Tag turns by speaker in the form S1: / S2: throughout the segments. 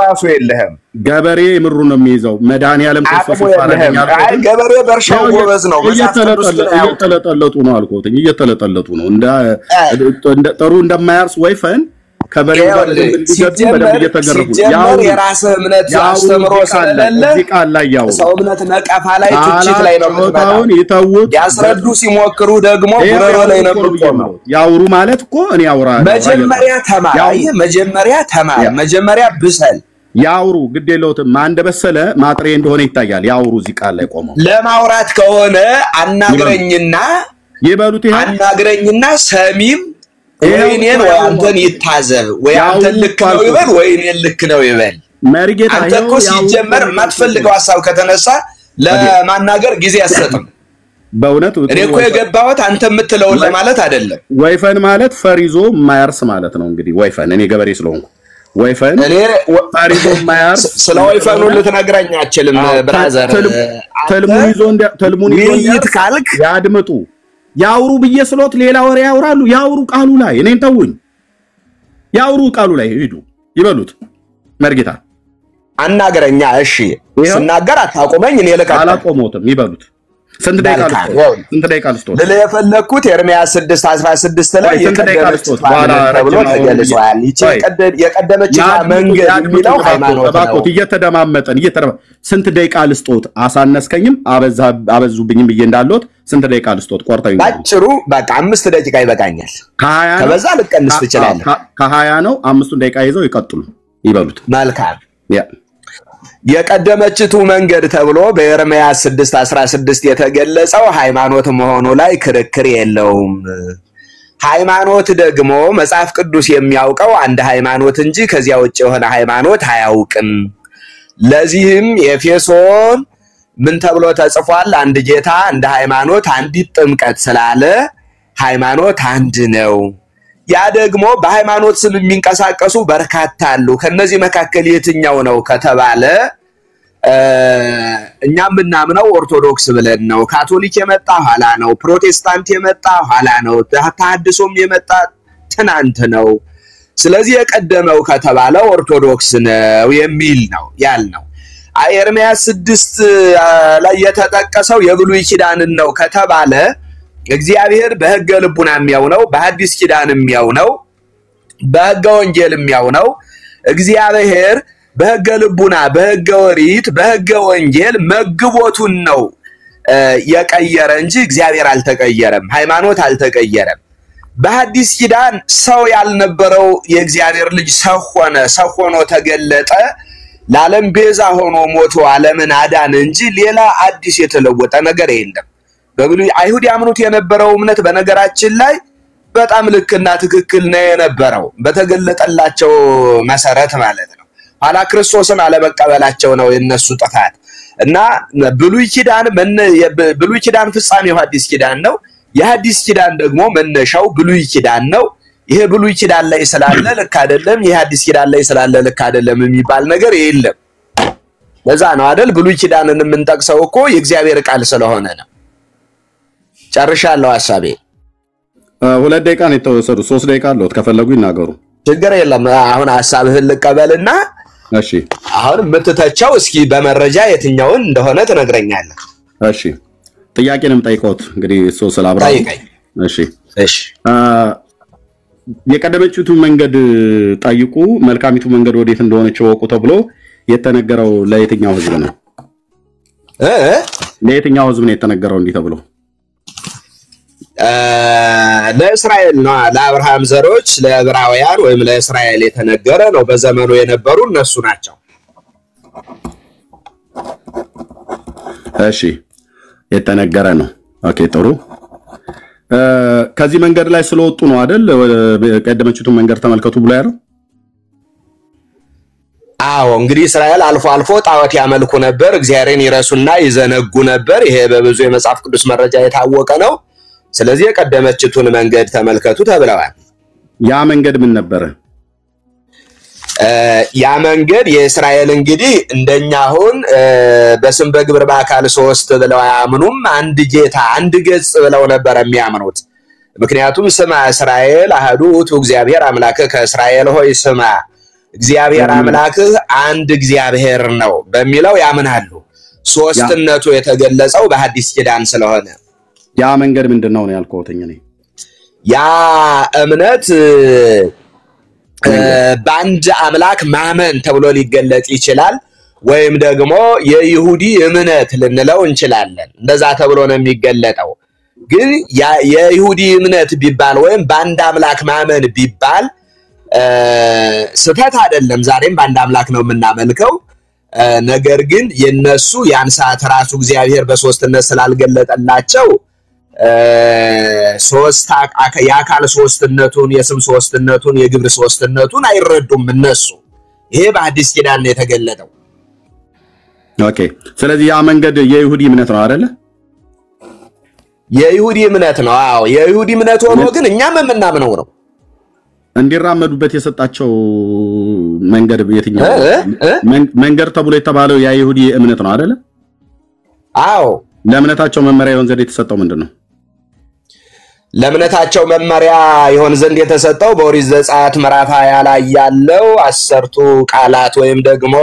S1: ራሱ የለህም
S2: ገበሬ ምሩ ነው የሚይዘው መድኃኒዓለም ክርስቶስ ይፋረኛል
S1: አይ ገበሬ በርሻው ጎበዝ ነው
S2: እየተለጠለጡ ነው አልኩት እየተለጠለጡ ነው እንደ ጥሩ እንደማያርስ ወይፈን ከበሬው ጋር እንደሚገጥም እየተገረፉ
S1: ያው የራስህ እምነት አስተምሮ ስለሌለ
S2: ቃል ላይ ያው
S1: ሰው እምነት ነቀፋ ላይ ትችት ላይ ነው
S2: የምትመጣው ይተውት
S1: ያስረዱ ሲሞክሩ ደግሞ ጉረሮ ላይ ነው የምትቆመው
S2: ያውሩ ማለት እኮ እኔ ያውራ
S1: መጀመሪያ ተማር መጀመሪያ ብሰል
S2: ያውሩ ግዴለውትም አንደበሰለ ማጥሬ እንደሆነ ይታያል ያውሩ እዚህ ቃል ላይ ቆመው
S1: ለማውራት ከሆነ አናግረኝና
S2: ይበሉት ይሄ
S1: አናግረኝና ሰሚም ወይኔን ወይ አንተን ይታዘብ ወይ አንተን ልክ ነው ይበል ወይኔን ልክ ነው ይበል
S2: መርጌታ
S1: አንተ እኮ ሲጀመር ማትፈልገው ሐሳብ ከተነሳ ለማናገር ጊዜ ያሰጥም
S2: በእውነት
S1: እኔ እኮ የገባሁት አንተ የምትለው ለማለት አይደለም
S2: ወይፈን ማለት ፈሪዞ ማያርስ ማለት ነው እንግዲህ ወይፈን እኔ ገበሬ ስለሆንኩ ወይፈን
S1: እኔ ፈሪዞ ማያርስ ስለ ወይፈኑ ልትነግረኝ አትችልም ብራዘር
S2: ተልሙን ይዞ ካልክ ያድምጡ ያውሩ በየስሎት ሌላ ወሬ ያውራሉ ያውሩ ቃሉ ላይ እኔን ተውኝ ያውሩ ቃሉ ላይ ሄዱ ይበሉት መርጌታ
S1: አናገረኛ እሺ ስናገር አታቆመኝ እኔ
S2: አላቆሞትም ይበሉት ስንት ደቂቃ ልስጦት
S1: ለፈለኩት ኤርሚያስ 6:16 ላይ የቀደመች መንገድ የሚለው ሃይማኖት ነው
S2: እየተደማመጠን ስንት ደቂቃ ልስጦት አሳነስከኝም አበዙብኝም እንዳልሎት ስንት ደቂቃ ልስጦት ቆርጠኝ
S1: ባጭሩ በቃ 5 ደቂቃ ይበቃኛል ከበዛ ልቀንስ ትችላለህ
S2: ከ20 ነው 5 ደቂቃ ይዘው ይቀጥሉ ይበሉት
S1: መልካም የቀደመችቱ መንገድ ተብሎ በኤርሚያስ 6:16 የተገለጸው ሃይማኖት መሆኑ ላይ ክርክር የለውም ሃይማኖት ደግሞ መጽሐፍ ቅዱስ የሚያውቀው አንድ ሃይማኖት እንጂ ከዚያ ውጭ የሆነ ሃይማኖት አያውቅም ለዚህም ኤፌሶን ምን ተብሎ ተጽፏል አንድ ጌታ አንድ ሃይማኖት አንዲት ጥምቀት ስላለ ሃይማኖት አንድ ነው ያ ደግሞ በሃይማኖት ስም የሚንቀሳቀሱ በርካታ አሉ ከነዚህ መካከል የትኛው ነው ከተባለ እኛም እናምነው ኦርቶዶክስ ብለን ነው ካቶሊክ የመጣ ኋላ ነው ፕሮቴስታንት የመጣ ኋላ ነው ተሐድሶም የመጣ ትናንት ነው ስለዚህ የቀደመው ከተባለ ኦርቶዶክስ ነው የሚል ነው ያልነው ኤርሚያስ 6 ላይ የተጠቀሰው የብሉይ ኪዳንን ነው ከተባለ እግዚአብሔር በሕገ ልቡና የሚያውነው በሐዲስ ኪዳን የሚያውነው በሕገ ወንጌል የሚያውነው እግዚአብሔር በሕገ ልቡና በሕገ ኦሪት በሕገ ወንጌል መግቦቱን ነው የቀየረ እንጂ እግዚአብሔር አልተቀየረም ሃይማኖት አልተቀየረም በሐዲስ ኪዳን ሰው ያልነበረው የእግዚአብሔር ልጅ ሰው ሆኖ ተገለጠ ለዓለም ቤዛ ሆኖ ሞቶ ዓለምን አዳነ እንጂ ሌላ አዲስ የተለወጠ ነገር የለም በብሉይ አይሁድ ያምኑት የነበረው እምነት በነገራችን ላይ በጣም ልክና ትክክል ነው የነበረው በተገለጠላቸው መሰረት ማለት ነው ኋላ ክርስቶስን አለመቀበላቸው ነው የነሱ ጥፋት እና ብሉይ ኪዳን ፍጻሜው ሐዲስ ኪዳን ነው የሐዲስ ኪዳን ደግሞ መነሻው ብሉይ ኪዳን ነው ይሄ ብሉይ ኪዳን ላይ ስላለ ልክ አይደለም ይሄ ሐዲስ ኪዳን ላይ ስላለ ልክ አይደለም የሚባል ነገር የለም ለዛ ነው አይደል ብሉይ ኪዳንን የምንጠቅሰው እኮ የእግዚአብሔር ቃል ስለሆነ ነው ጨርሻለሁ ሐሳቤ
S2: 2 ደቂቃ ነው የተወሰዱ 3 ደቂቃ አለውት ከፈለጉ ይናገሩ
S1: ችግር የለም አሁን ሐሳብህን ልቀበልና
S2: እሺ
S1: አሁን ምትተቻው እስኪ በመረጃ የትኛውን እንደሆነ ትነግረኛለህ
S2: እሺ ጥያቄንም ጠይቆት እንግዲህ ሶስላብራ እሺ የቀደመችቱ መንገድ ጠይቁ መልካሚቱ መንገድ ወዴት እንደሆነች ወቁ ተብሎ የተነገረው ለየትኛው ህዝብ ነው ለየትኛው ህዝብ ነው የተነገረው እንዴ ተብሎ ለእስራኤል ነው ለአብርሃም ዘሮች ለዕብራውያን ወይም ለእስራኤል የተነገረ ነው በዘመኑ የነበሩ እነሱ ናቸው እሺ የተነገረ ነው ኦኬ ጥሩ ከዚህ መንገድ ላይ ስለወጡ ነው አይደል ቀደመችቱ መንገድ ተመልከቱ ብሎ ያለው
S1: አዎ እንግዲህ እስራኤል አልፎ አልፎ ጣዖት ያመልኩ ነበር እግዚአብሔርን ይረሱና ይዘነጉ ነበር ይሄ በብዙ የመጽሐፍ ቅዱስ መረጃ የታወቀ ነው ስለዚህ የቀደመችቱን መንገድ ተመልከቱ ተብለዋል
S2: ያ መንገድ ምን ነበር
S1: ያ መንገድ የእስራኤል እንግዲህ እንደኛ አሁን በስም በግብር በአካል ሶስት ብለው ያምኑም አንድ ጌታ አንድ ገጽ ብለው ነበር የሚያምኑት ምክንያቱም ስማ እስራኤል አሐዱ ውእቱ እግዚአብሔር አምላከ ከእስራኤል ሆይ ስማ እግዚአብሔር አምላክህ አንድ እግዚአብሔር ነው በሚለው ያምናሉ። ሶስትነቱ የተገለጸው በሐዲስ ኪዳን ስለሆነ
S2: ያ መንገድ ምንድነው ነው ያልኩትኝ እኔ
S1: ያ እምነት በአንድ አምላክ ማመን ተብሎ ሊገለጽ ይችላል ወይም ደግሞ የይሁዲ እምነት ልንለው እንችላለን እንደዛ ተብሎ ነው የሚገለጠው ግን የይሁዲ እምነት ቢባል ወይም በአንድ አምላክ ማመን ቢባል ስህተት አይደለም ዛሬም በአንድ አምላክ ነው የምናመልከው ነገር ግን የነሱ ያን ሰዓት ራሱ እግዚአብሔር በሶስትነት ስላልገለጠላቸው ሶስት ያካል ሶስትነቱን የስም ሶስትነቱን የግብር ሶስትነቱን አይረዱም እነሱ ይሄ በሐዲስ ኪዳን ነው የተገለጠው
S2: ኦኬ ስለዚህ ያ መንገድ የይሁዲ እምነት ነው አይደለ
S1: የይሁዲ እምነት ነው አዎ የይሁዲ እምነት ሆኖ ግን እኛም የምናምነው ነው
S2: እንዲራመዱበት የሰጣቸው መንገድ የትኛው መንገድ ተብሎ የተባለው ያ ይሁዲ እምነት ነው አይደለ
S1: አዎ
S2: ለእምነታቸው መመሪያ ይሆን ዘንድ የተሰጠው ምንድነው
S1: ለእምነታቸው መመሪያ ይሆን ዘንድ የተሰጠው በኦሪት ዘጸአት ምዕራፍ 20 ላይ ያለው 10ቱ ቃላት ወይም ደግሞ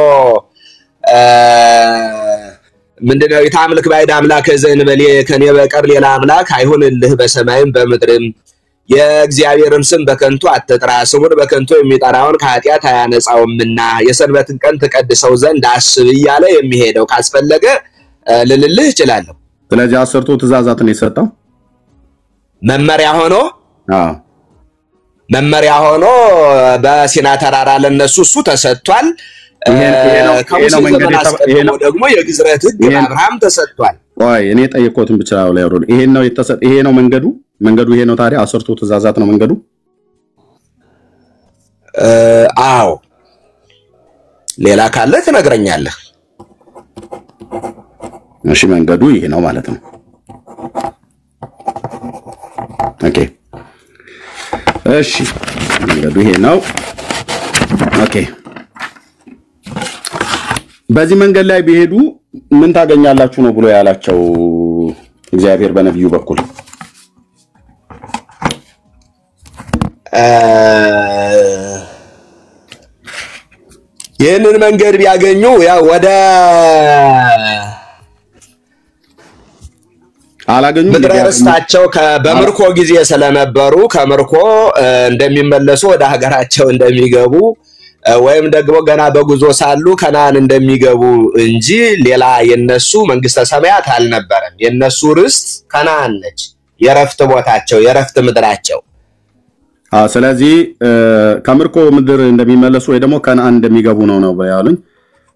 S1: ምንድነው የታምልክ ባይድ አምላክ ዘእንበሌ ከኔ በቀር ሌላ አምላክ አይሆንልህ በሰማይም በምድርም የእግዚአብሔርን ስም በከንቱ አትጥራ ስሙን በከንቱ የሚጠራውን ከኃጢአት አያነጻውምና የሰንበትን ቀን ተቀድሰው ዘንድ አስብ ይያለ የሚሄደው ካስፈለገ ልልልህ ይችላል
S2: ስለዚህ 10ቱ ትእዛዛትን የሰጠው
S1: መመሪያ ሆኖ በሲና ተራራ ለነሱ እሱ ተሰጥቷል ይሄ ነው ደግሞ የግዝረት ህግ አብርሃም ተሰጥቷል
S2: ወይ እኔ ጠይቆትን ብቻ ላይ ያወሩ ይሄ ነው መንገዱ ይሄ ነው ታዲያ 10ቱ ትእዛዛት ነው መንገዱ
S1: አዎ ሌላ ካለ ትነግረኛለህ
S2: እሺ መንገዱ ይሄ ነው ማለት ነው ኦኬ እሺ መንገዱ ይሄ ነው ኦኬ በዚህ መንገድ ላይ ቢሄዱ ምን ታገኛላችሁ ነው ብሎ ያላቸው እግዚአብሔር በነብዩ በኩል
S1: ይህንን መንገድ ቢያገኙ ያው ወደ
S2: አላገኙ
S1: በድረስታቸው በምርኮ ጊዜ ስለነበሩ ከምርኮ እንደሚመለሱ ወደ ሀገራቸው እንደሚገቡ ወይም ደግሞ ገና በጉዞ ሳሉ ከናን እንደሚገቡ እንጂ ሌላ የነሱ መንግስተ ሰማያት አልነበረም የነሱ ርስት ከናን ነች የረፍት ቦታቸው የረፍት ምድራቸው
S2: ስለዚህ ከምርኮ ምድር እንደሚመለሱ ወይ ደግሞ ከነአን እንደሚገቡ ነው ያሉኝ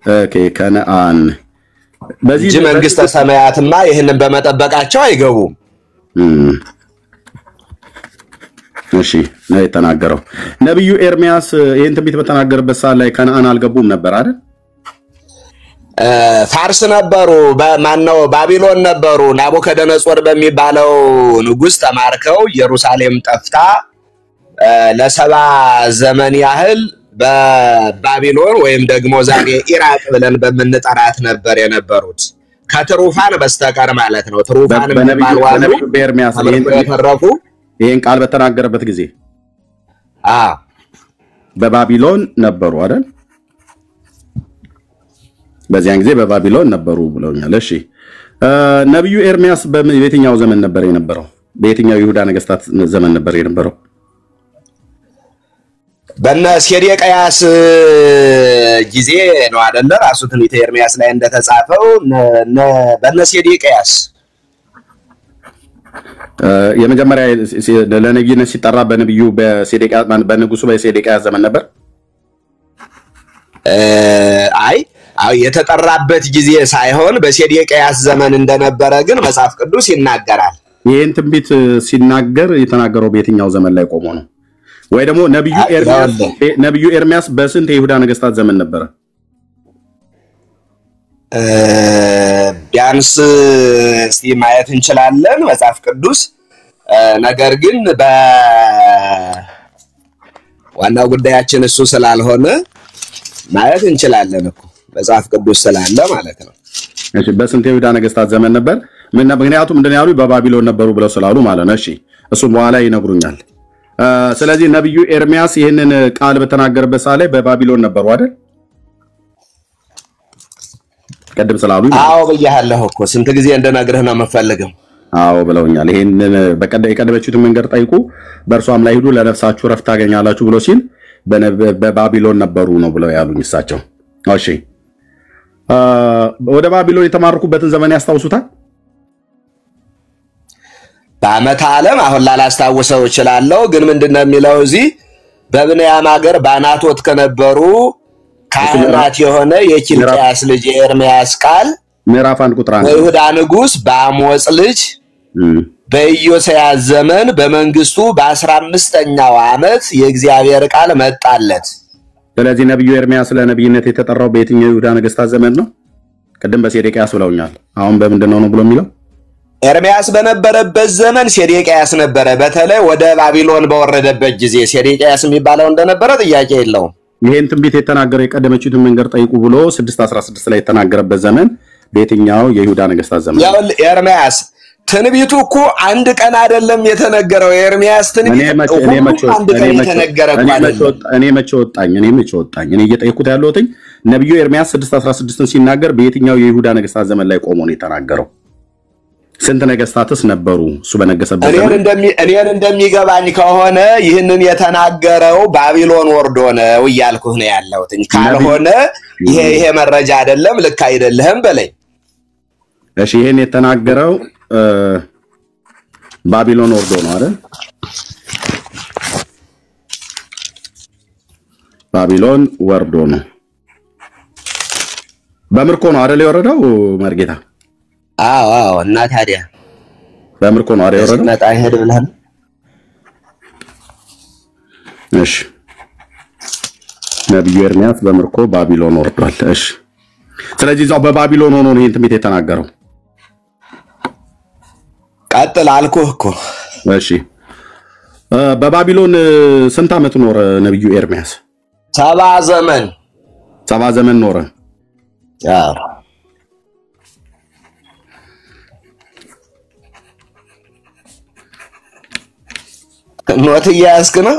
S2: ኦኬ ከነአን
S1: በዚህ መንግስተ ሰማያትማ ይሄንን በመጠበቃቸው አይገቡም
S2: እሺ ነው የተናገረው ነብዩ ኤርሚያስ ይሄን ትንቢት በተናገረበት ሰዓት ላይ ከነአን አልገቡም ነበር አይደል
S1: ፋርስ ነበሩ በማነው ባቢሎን ነበሩ ናቡከደነጾር በሚባለው ንጉስ ተማርከው ኢየሩሳሌም ጠፍታ ለሰባ ዘመን ያህል በባቢሎን ወይም ደግሞ ዛሬ ኢራቅ ብለን በመንጠራት ነበር የነበሩት ከትሩፋን በስተቀር ማለት ነው ትሩፋን በነብዩ
S2: ኤርሚያስ ይሄን ቃል በተናገረበት ጊዜ በባቢሎን ነበሩ አይደል በዚያን ጊዜ በባቢሎን ነበሩ ብለውኛል እሺ ነብዩ ኤርሚያስ በየትኛው ዘመን ነበር የነበረው በየትኛው ይሁዳ ነገስታት ዘመን ነበር የነበረው
S1: በነ ሴዴቅያስ ጊዜ ነው አይደለ ራሱ ትንቢተ ኤርሚያስ ላይ እንደተጻፈው በነ ሴዴቅያስ
S2: የመጀመሪያ ለነብዩነት ሲጠራ በነብዩ በሴዴቅያስ በንጉሱ በሴዴቅያስ ዘመን ነበር
S1: አይ የተጠራበት ጊዜ ሳይሆን በሴዴቅያስ ዘመን እንደነበረ ግን መጽሐፍ ቅዱስ ይናገራል
S2: ይሄን ትንቢት ሲናገር የተናገረው በየትኛው ዘመን ላይ ቆሞ ነው ወይ ደግሞ ነብዩ ኤርሚያስ በስንት የይሁዳ ነገስታት ዘመን ነበር
S1: ቢያንስ እስቲ ማየት እንችላለን መጽሐፍ ቅዱስ ነገር ግን በዋናው ጉዳያችን እሱ ስላልሆነ ማየት እንችላለን እኮ መጽሐፍ ቅዱስ ስላለ ማለት ነው
S2: እሺ በስንት የይሁዳ ነገስታት ዘመን ነበር ምክንያቱም እንደነ ያሉ በባቢሎን ነበሩ ብለው ስላሉ ማለት ነው እሺ እሱ በኋላ ይነግሩኛል ስለዚህ ነብዩ ኤርሚያስ ይሄንን ቃል በተናገረበት ሰዓት ላይ በባቢሎን ነበሩ አይደል? ቀደም ስላሉ
S1: አዎ ብያለሁ እኮ ስንት ጊዜ እንደነግርህ ነው የምፈልገው።
S2: አዎ ብለውኛል። ይሄንን የቀደመችሁትን መንገድ ጠይቁ በእርሷም ላይ ሂዱ ለነፍሳችሁ ረፍት ታገኛላችሁ ብሎ ሲል በባቢሎን ነበሩ ነው ብለው ያሉኝ እሳቸው። እሺ ወደ ባቢሎን የተማረኩበትን ዘመን ያስታውሱታል?
S1: በዓመተ ዓለም አሁን ላላስታውሰው እችላለሁ፣ ግን ምንድነው የሚለው እዚህ በብንያም ሀገር ባናቶት ከነበሩ ካህናት የሆነ የኪልቅያስ ልጅ ኤርሚያስ ቃል
S2: ምዕራፍ 1 ቁጥር 1
S1: በይሁዳ ንጉስ በአሞጽ ልጅ በኢዮስያስ ዘመን በመንግስቱ በ15ኛው ዓመት የእግዚአብሔር ቃል መጣለት።
S2: ስለዚህ ነብዩ ኤርሚያስ ለነብይነት የተጠራው በየትኛው ይሁዳ ነገስታት ዘመን ነው? ቀደም በሴዴቅያስ ብለውኛል። አሁን በምንድነው ነው ብሎ የሚለው?
S1: ኤርሚያስ በነበረበት ዘመን ሴዴቅያስ ነበረ። በተለይ ወደ ባቢሎን በወረደበት ጊዜ ሴዴቅያስ የሚባለው እንደነበረ ጥያቄ የለውም።
S2: ይሄን ትንቢት የተናገረው የቀደመችውን መንገድ ጠይቁ ብሎ 6:16 ላይ የተናገረበት ዘመን በየትኛው የይሁዳ ነገስታት ዘመን?
S1: ያው ኤርሚያስ ትንቢቱ እኮ አንድ ቀን አይደለም የተነገረው። ኤርሚያስ ትንቢት
S2: እኔ መቼ ወጣኝ እኔ እየጠየኩት ያለሁት ነብዩ ኤርሚያስ 6:16ን ሲናገር በየትኛው የይሁዳ ነገስታት ዘመን ላይ ቆሞ ነው የተናገረው? ስንት ነገስታትስ ነበሩ እሱ በነገሰበት ዘመን?
S1: እኔን እንደሚገባኝ ከሆነ ይህንን የተናገረው ባቢሎን ወርዶ ነው እያልኩህ ነው ያለሁት። ካልሆነ ይሄ መረጃ አይደለም፣ ልክ አይደለም በለኝ።
S2: እሺ ይሄን የተናገረው ባቢሎን ወርዶ ነው አይደል? ባቢሎን ወርዶ ነው። በምርኮ ነው አይደል የወረደው መርጌታ?
S1: አዎ እና ታዲያ
S2: በምርኮ ነው አይደል የወረደው?
S1: መጣ ይሄድ ብለህ
S2: እሺ ነብዩ ኤርሚያስ በምርኮ ባቢሎን ወርዷል። እሺ ስለዚህ እዛው በባቢሎን ሆኖ ነው ይሄን ትንቢት የተናገረው።
S1: ቀጥል አልኩህ እኮ።
S2: እሺ በባቢሎን ስንት ዓመት ኖረ ነብዩ ኤርሚያስ?
S1: 70 ዘመን
S2: 70 ዘመን ኖረ።
S1: አዎ ኖት እያስክ ነው?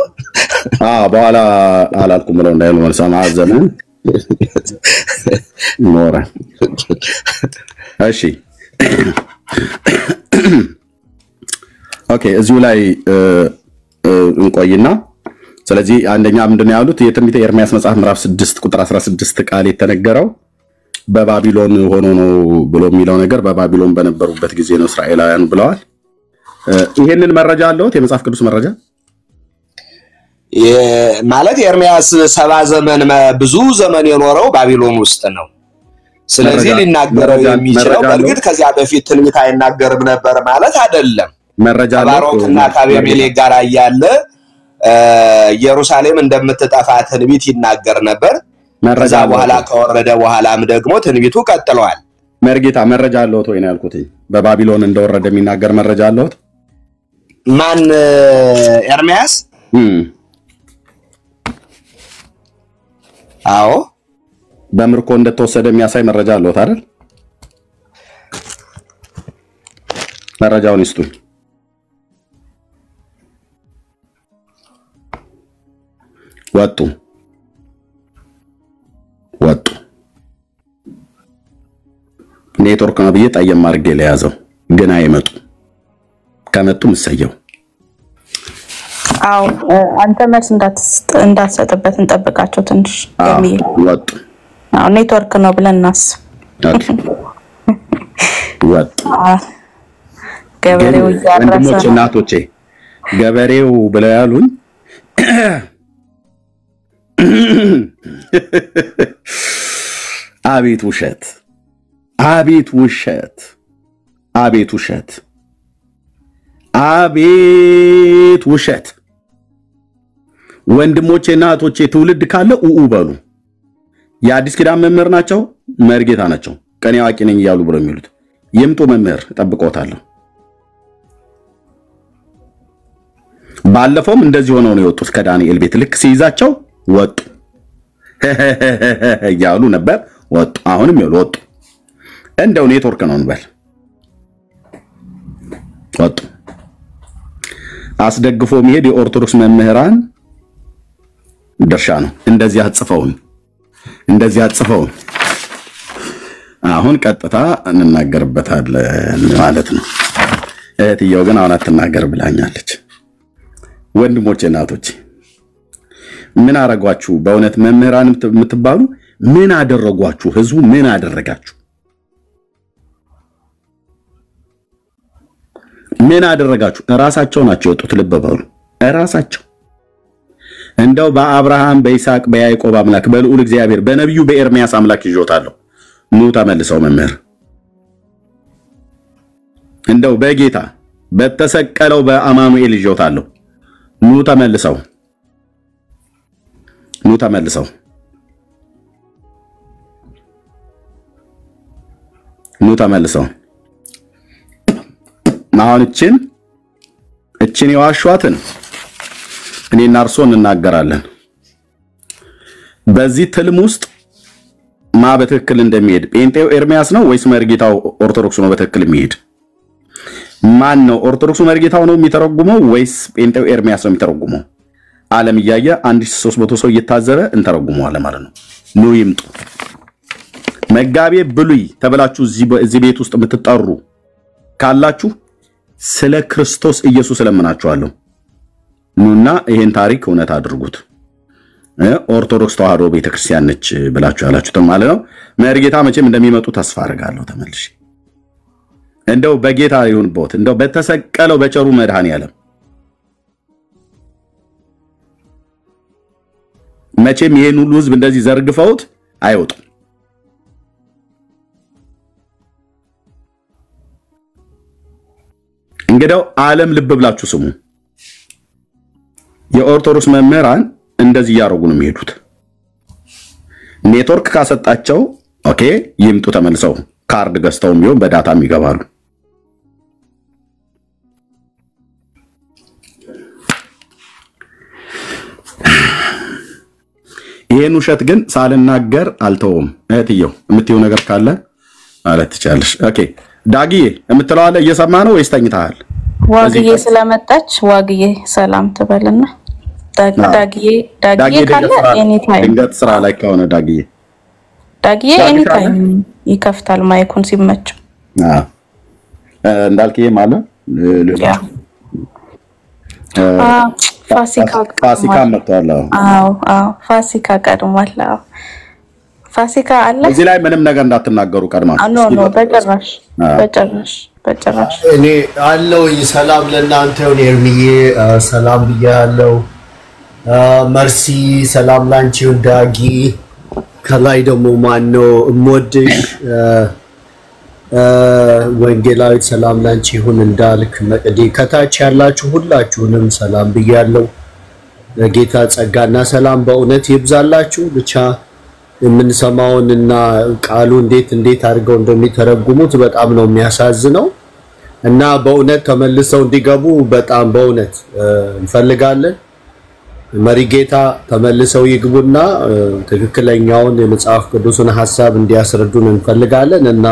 S2: በኋላ አላልኩም ብለው እንዳይሉ ማለት 70 ዘመን ኖረ። እሺ ኦኬ እዚሁ ላይ እንቆይና ስለዚህ አንደኛ ምንድነው ያሉት የትንቢተ ኤርሚያስ መጽሐፍ ምዕራፍ 6 ቁጥር 16 ቃል የተነገረው በባቢሎን ሆኖ ነው ብሎ የሚለው ነገር በባቢሎን በነበሩበት ጊዜ ነው እስራኤላውያን ብለዋል። ይሄንን መረጃ አለውት የመጽሐፍ ቅዱስ መረጃ
S1: ማለት ኤርሚያስ 70 ዘመን ብዙ ዘመን የኖረው ባቢሎን ውስጥ ነው። ስለዚህ ሊናገረው የሚችለው በእርግጥ ከዚያ በፊት ትንቢት አይናገርም ነበር ማለት አይደለም።
S2: መረጃ
S1: ባሮክና ከአቤሜሌክ ጋር ያለ ኢየሩሳሌም እንደምትጠፋ ትንቢት ይናገር ነበር። ከዛ በኋላ ከወረደ በኋላም ደግሞ ትንቢቱ ቀጥሏል።
S2: መርጌታ መረጃ አለውት ወይ ነው ያልኩት? በባቢሎን እንደወረደ የሚናገር መረጃ አለውት?
S1: ማን ኤርሚያስ? አዎ
S2: በምርኮ እንደተወሰደ የሚያሳይ መረጃ አለውት አይደል? መረጃውን ይስጡኝ። ወጡ ኔትወርክ ነው ብዬ ጠየም አድርጌ ለያዘው ግን አይመጡ። ከመጡ ምሰየው።
S3: አው አንተ መልስ እንዳትሰጥበት እንጠብቃቸው ትንሽ የሚል
S2: ወጡ።
S3: ኔትወርክ ነው ብለን እናስብ።
S2: ወጡ
S3: ገበሬው
S2: ወንድሞቼ እናቶቼ ገበሬው ብለው ያሉኝ አቤት ውሸት አቤት ውሸት አቤት ውሸት አቤት ውሸት። ወንድሞቼ እናቶቼ ትውልድ ካለ ኡኡ በሉ። የአዲስ ኪዳን መምህር ናቸው መርጌታ ናቸው ቀኔ አዋቂ ነኝ እያሉ ብለው የሚሉት ይምጡ መምህር እጠብቀውታለሁ። ባለፈውም እንደዚህ ሆነው ነው የወጡት ከዳንኤል ቤት ልክ ሲይዛቸው ወጡ እያሉ ነበር ወጡ። አሁንም ይሉ ወጡ። እንደው ኔትወርክ ነው እንበል ወጡ። አስደግፎ መሄድ የኦርቶዶክስ መምህራን ድርሻ ነው። እንደዚህ አጽፈውን አሁን ቀጥታ እንናገርበታለን ማለት ነው። እህትየው ግን አሁን አትናገር ብላኛለች። ወንድሞቼ እናቶቼ ምን አረጋችሁ? በእውነት መምህራን የምትባሉ ምን አደረጓችሁ? ህዝቡ ምን አደረጋችሁ? ምን አደረጋችሁ? ራሳቸው ናቸው የወጡት። ልብ በሉ ራሳቸው። እንደው በአብርሃም በይስሐቅ በያዕቆብ አምላክ በልዑል እግዚአብሔር በነብዩ በኤርሚያስ አምላክ ይጆታለሁ ኑ ተመልሰው መምህር እንደው በጌታ በተሰቀለው በአማኑኤል ይጆታለሁ ኑ ተመልሰው አሁን እችን የዋሿትን እኔና እርሶ እንናገራለን። በዚህ ትልም ውስጥ ማ በትክክል እንደሚሄድ ጴንጤው ኤርሚያስ ነው ወይስ መርጌታው ኦርቶዶክስ ነው በትክክል የሚሄድ? ማን ነው ኦርቶዶክሱ መርጌታው ነው የሚተረጉመው ወይስ ጴንጤው ኤርሚያስ ነው የሚተረጉመው? ዓለም እያየ 1300 ሰው እየታዘበ እንተረጉመዋለን ማለት ነው። ኑ ይምጡ። መጋቤ ብሉይ ተብላችሁ እዚህ ቤት ውስጥ የምትጠሩ ካላችሁ ስለ ክርስቶስ ኢየሱስ ለምናችኋለሁ። ኑና ይሄን ታሪክ እውነት አድርጉት። ኦርቶዶክስ ተዋህዶ ቤተክርስቲያን ነች ብላችሁ ያላችሁት ማለት ነው። መርጌታ መቼም እንደሚመጡ ተስፋ አደርጋለሁ። ተመልሼ እንደው በጌታ ይሁንቦት እንደው በተሰቀለው በቸሩ መድኃኔዓለም መቼም ይሄን ሁሉ ህዝብ እንደዚህ ዘርግፈውት አይወጡም። እንግዲያው ዓለም ልብ ብላችሁ ስሙ። የኦርቶዶክስ መምህራን እንደዚህ ያረጉ ነው የሚሄዱት። ኔትወርክ ካሰጣቸው ኦኬ ይምጡ ተመልሰው ካርድ ገዝተው ቢሆን በዳታም ይገባሉ። ይሄን ውሸት ግን ሳልናገር አልተውም። እህትየው የምትይው ነገር ካለ ማለት ትቻለሽ። ኦኬ ዳጊዬ የምትለው አለ እየሰማ ነው ወይስ ተኝተሃል?
S3: ዋግዬ ስለመጣች ዋግዬ ሰላም ትበልና ዳጊዬ ካለ ኤኒ ታይም
S2: ድንገት ስራ ላይ ከሆነ
S3: ዳጊዬ ኤኒ ታይም ይከፍታል ማይኩን ሲመቸው።
S2: እንዳልከዬ ማለት ፋሲካ መጥቷል።
S3: አዎ ፋሲካ ቀድሟል። ፋሲካ አለ።
S2: እዚህ ላይ ምንም ነገር እንዳትናገሩ ቀድማችሁ።
S3: ኖ በጭራሽ
S4: እኔ አለው። ሰላም ለእናንተ ይሁን። ኤርሚዬ ሰላም ብያለሁ። መርሲ ሰላም ላንቺ ይሁን። ዳጊ ከላይ ደግሞ ማን ነው እምወድሽ ወንጌላዊት ሰላም ላንቺ ይሁን። እንዳልክ መቅዲ ከታች ያላችሁ ሁላችሁንም ሰላም ብያለሁ። ጌታ ጸጋና ሰላም በእውነት ይብዛላችሁ። ብቻ የምንሰማውንና ቃሉ እንዴት አድርገው እንደሚተረጉሙት በጣም ነው የሚያሳዝነው እና በእውነት ተመልሰው እንዲገቡ በጣም በእውነት እንፈልጋለን። መሪጌታ ተመልሰው ይግቡና ትክክለኛውን የመጽሐፍ ቅዱስን ሐሳብ እንዲያስረዱን እንፈልጋለን እና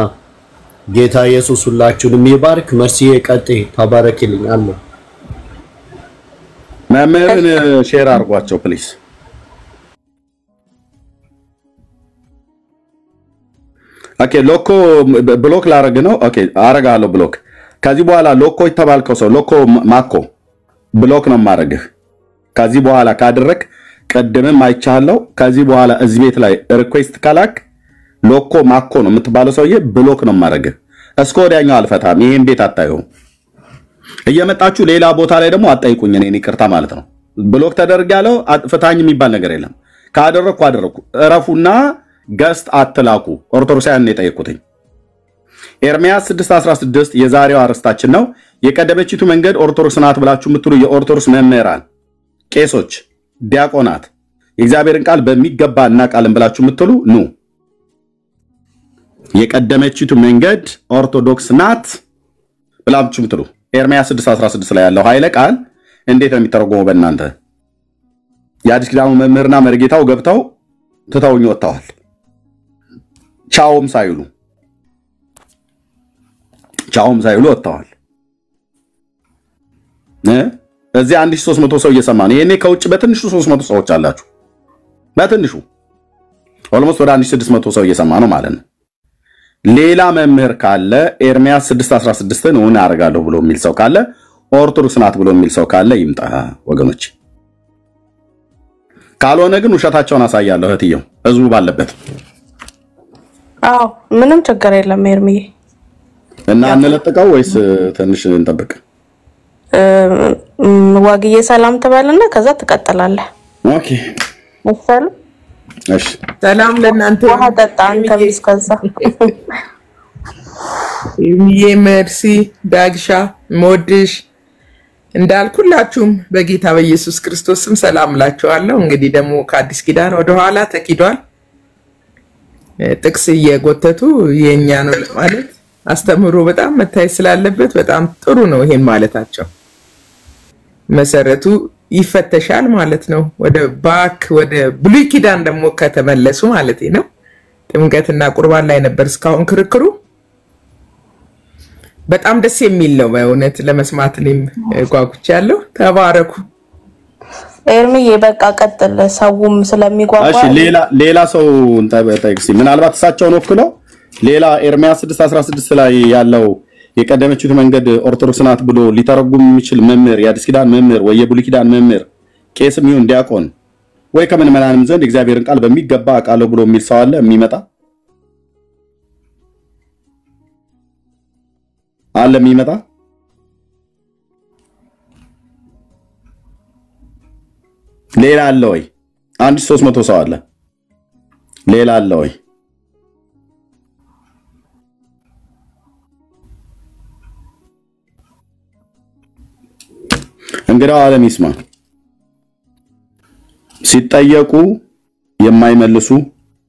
S4: ጌታ ኢየሱስ ሁላችሁንም ይባርክ። መርሲዬ ቀጥይ ተባረክልኝ አለ።
S2: መምህርን ሼር አድርጓቸው ፕሊዝ። ኦኬ ሎኮ ብሎክ ላረግ ነው። ኦኬ አረጋለሁ ብሎክ። ከዚህ በኋላ ሎኮ የተባልከው ሰው ሎኮ ማኮ ብሎክ ነው ማረግህ። ከዚህ በኋላ ካደረክ ቀደምም አይቻለው። ከዚህ በኋላ እዚህ ቤት ላይ ሪኩዌስት ካላክ ሎኮ ማኮ ነው የምትባለው ሰውዬ ብሎክ ነው ማረግህ። እስከ ወዲያኛው አልፈታም። ይሄን ቤት አታዩ። እየመጣችሁ ሌላ ቦታ ላይ ደግሞ አጣይቁኝ። እኔ ይቅርታ ማለት ነው። ብሎክ ተደርጋለሁ። ፍታኝ የሚባል ነገር የለም። ካደረኩ አደረኩ። እረፉና ገስት አትላኩ። ኦርቶዶክሳውያን ነው የጠየቁትኝ። ኤርሚያስ 6:16 የዛሬው አርስታችን ነው። የቀደመችቱ መንገድ ኦርቶዶክስ ናት ብላችሁ የምትሉ የኦርቶዶክስ መምህራን፣ ቄሶች፣ ዲያቆናት የእግዚአብሔርን ቃል በሚገባ እናውቃለን ብላችሁ የምትሉ ኑ። የቀደመችቱ መንገድ ኦርቶዶክስ ናት ብላችሁ የምትሉ ኤርሚያስ 6:16 ላይ ያለው ኃይለ ቃል እንዴት ነው የሚተረጎመው በእናንተ? የአዲስ ኪዳኑ መምህርና መርጌታው ገብተው ትተውኝ ወጥተዋል። ቻውም ሳይሉ ወጥተዋል። እዚህ 1300 ሰው እየሰማ ነው። ይሄኔ ከውጭ በትንሹ 300 ሰዎች አላችሁ። በትንሹ ኦልሞስት ወደ 1600 ሰው እየሰማ ነው ማለት ነው። ሌላ መምህር ካለ ኤርሚያስ 6:16ን እውን አደርጋለሁ ብሎ የሚል ሰው ካለ ኦርቶዶክስ ናት ብሎ የሚል ሰው ካለ ይምጣ ወገኖች። ካልሆነ ግን ውሸታቸውን አሳያለሁ እህትየው ህዝቡ ባለበት።
S3: አዎ ምንም ችግር የለም ኤርሚዬ። እና
S2: እንለጥቀው ወይስ ትንሽ እንጠብቅ?
S3: ዋግዬ ሰላም ትበልና ከዛ ትቀጥላለህ።
S2: ኦኬ
S3: ሰላም
S2: እሺ።
S5: ሰላም ለእናንተ።
S3: ውሃ ጠጣ አንተም እስከዛ።
S5: መርሲ ዳግሻ ሞድሽ እንዳልኩላችሁም በጌታ በኢየሱስ ክርስቶስ ስም ሰላም እላችኋለሁ። እንግዲህ ደግሞ ከአዲስ ኪዳን ወደ ኋላ ተኪዷል። ጥቅስ እየጎተቱ የኛ ነው ማለት አስተምሮ በጣም መታየት ስላለበት በጣም ጥሩ ነው ይሄን ማለታቸው። መሰረቱ ይፈተሻል ማለት ነው። ወደ ብሉይ ኪዳን ደግሞ ከተመለሱ ማለት ነው። ጥምቀትና ቁርባን ላይ ነበር እስካሁን ክርክሩ። በጣም ደስ የሚል ነው በእውነት ለመስማት እኔም ጓጉቻለሁ። ተባረኩ።
S3: ኤርሚዬ በቃ ቀጥል፣ ሰውም ስለሚጓጓ።
S2: እሺ ሌላ ሰው እንጠይቅሲ ምናልባት እሳቸውን ወክለው ሌላ ኤርሚያስ 6:16 ላይ ያለው የቀደመችው መንገድ ኦርቶዶክስ ናት ብሎ ሊተረጉም የሚችል መምህር የአዲስ ኪዳን መምህር ወይ የብሉይ ኪዳን መምህር ቄስም ይሁን ዲያቆን ወይ ከምዕመናንም ዘንድ እግዚአብሔርን ቃል በሚገባ አውቃለሁ ብሎ የሚል ሰው አለ የሚመጣ አለ የሚመጣ ሌላ አለ ወይ? 1300 ሰው አለ። ሌላ አለ ወይ? እንግዲህ ዓለም ይስማ። ሲጠየቁ የማይመልሱ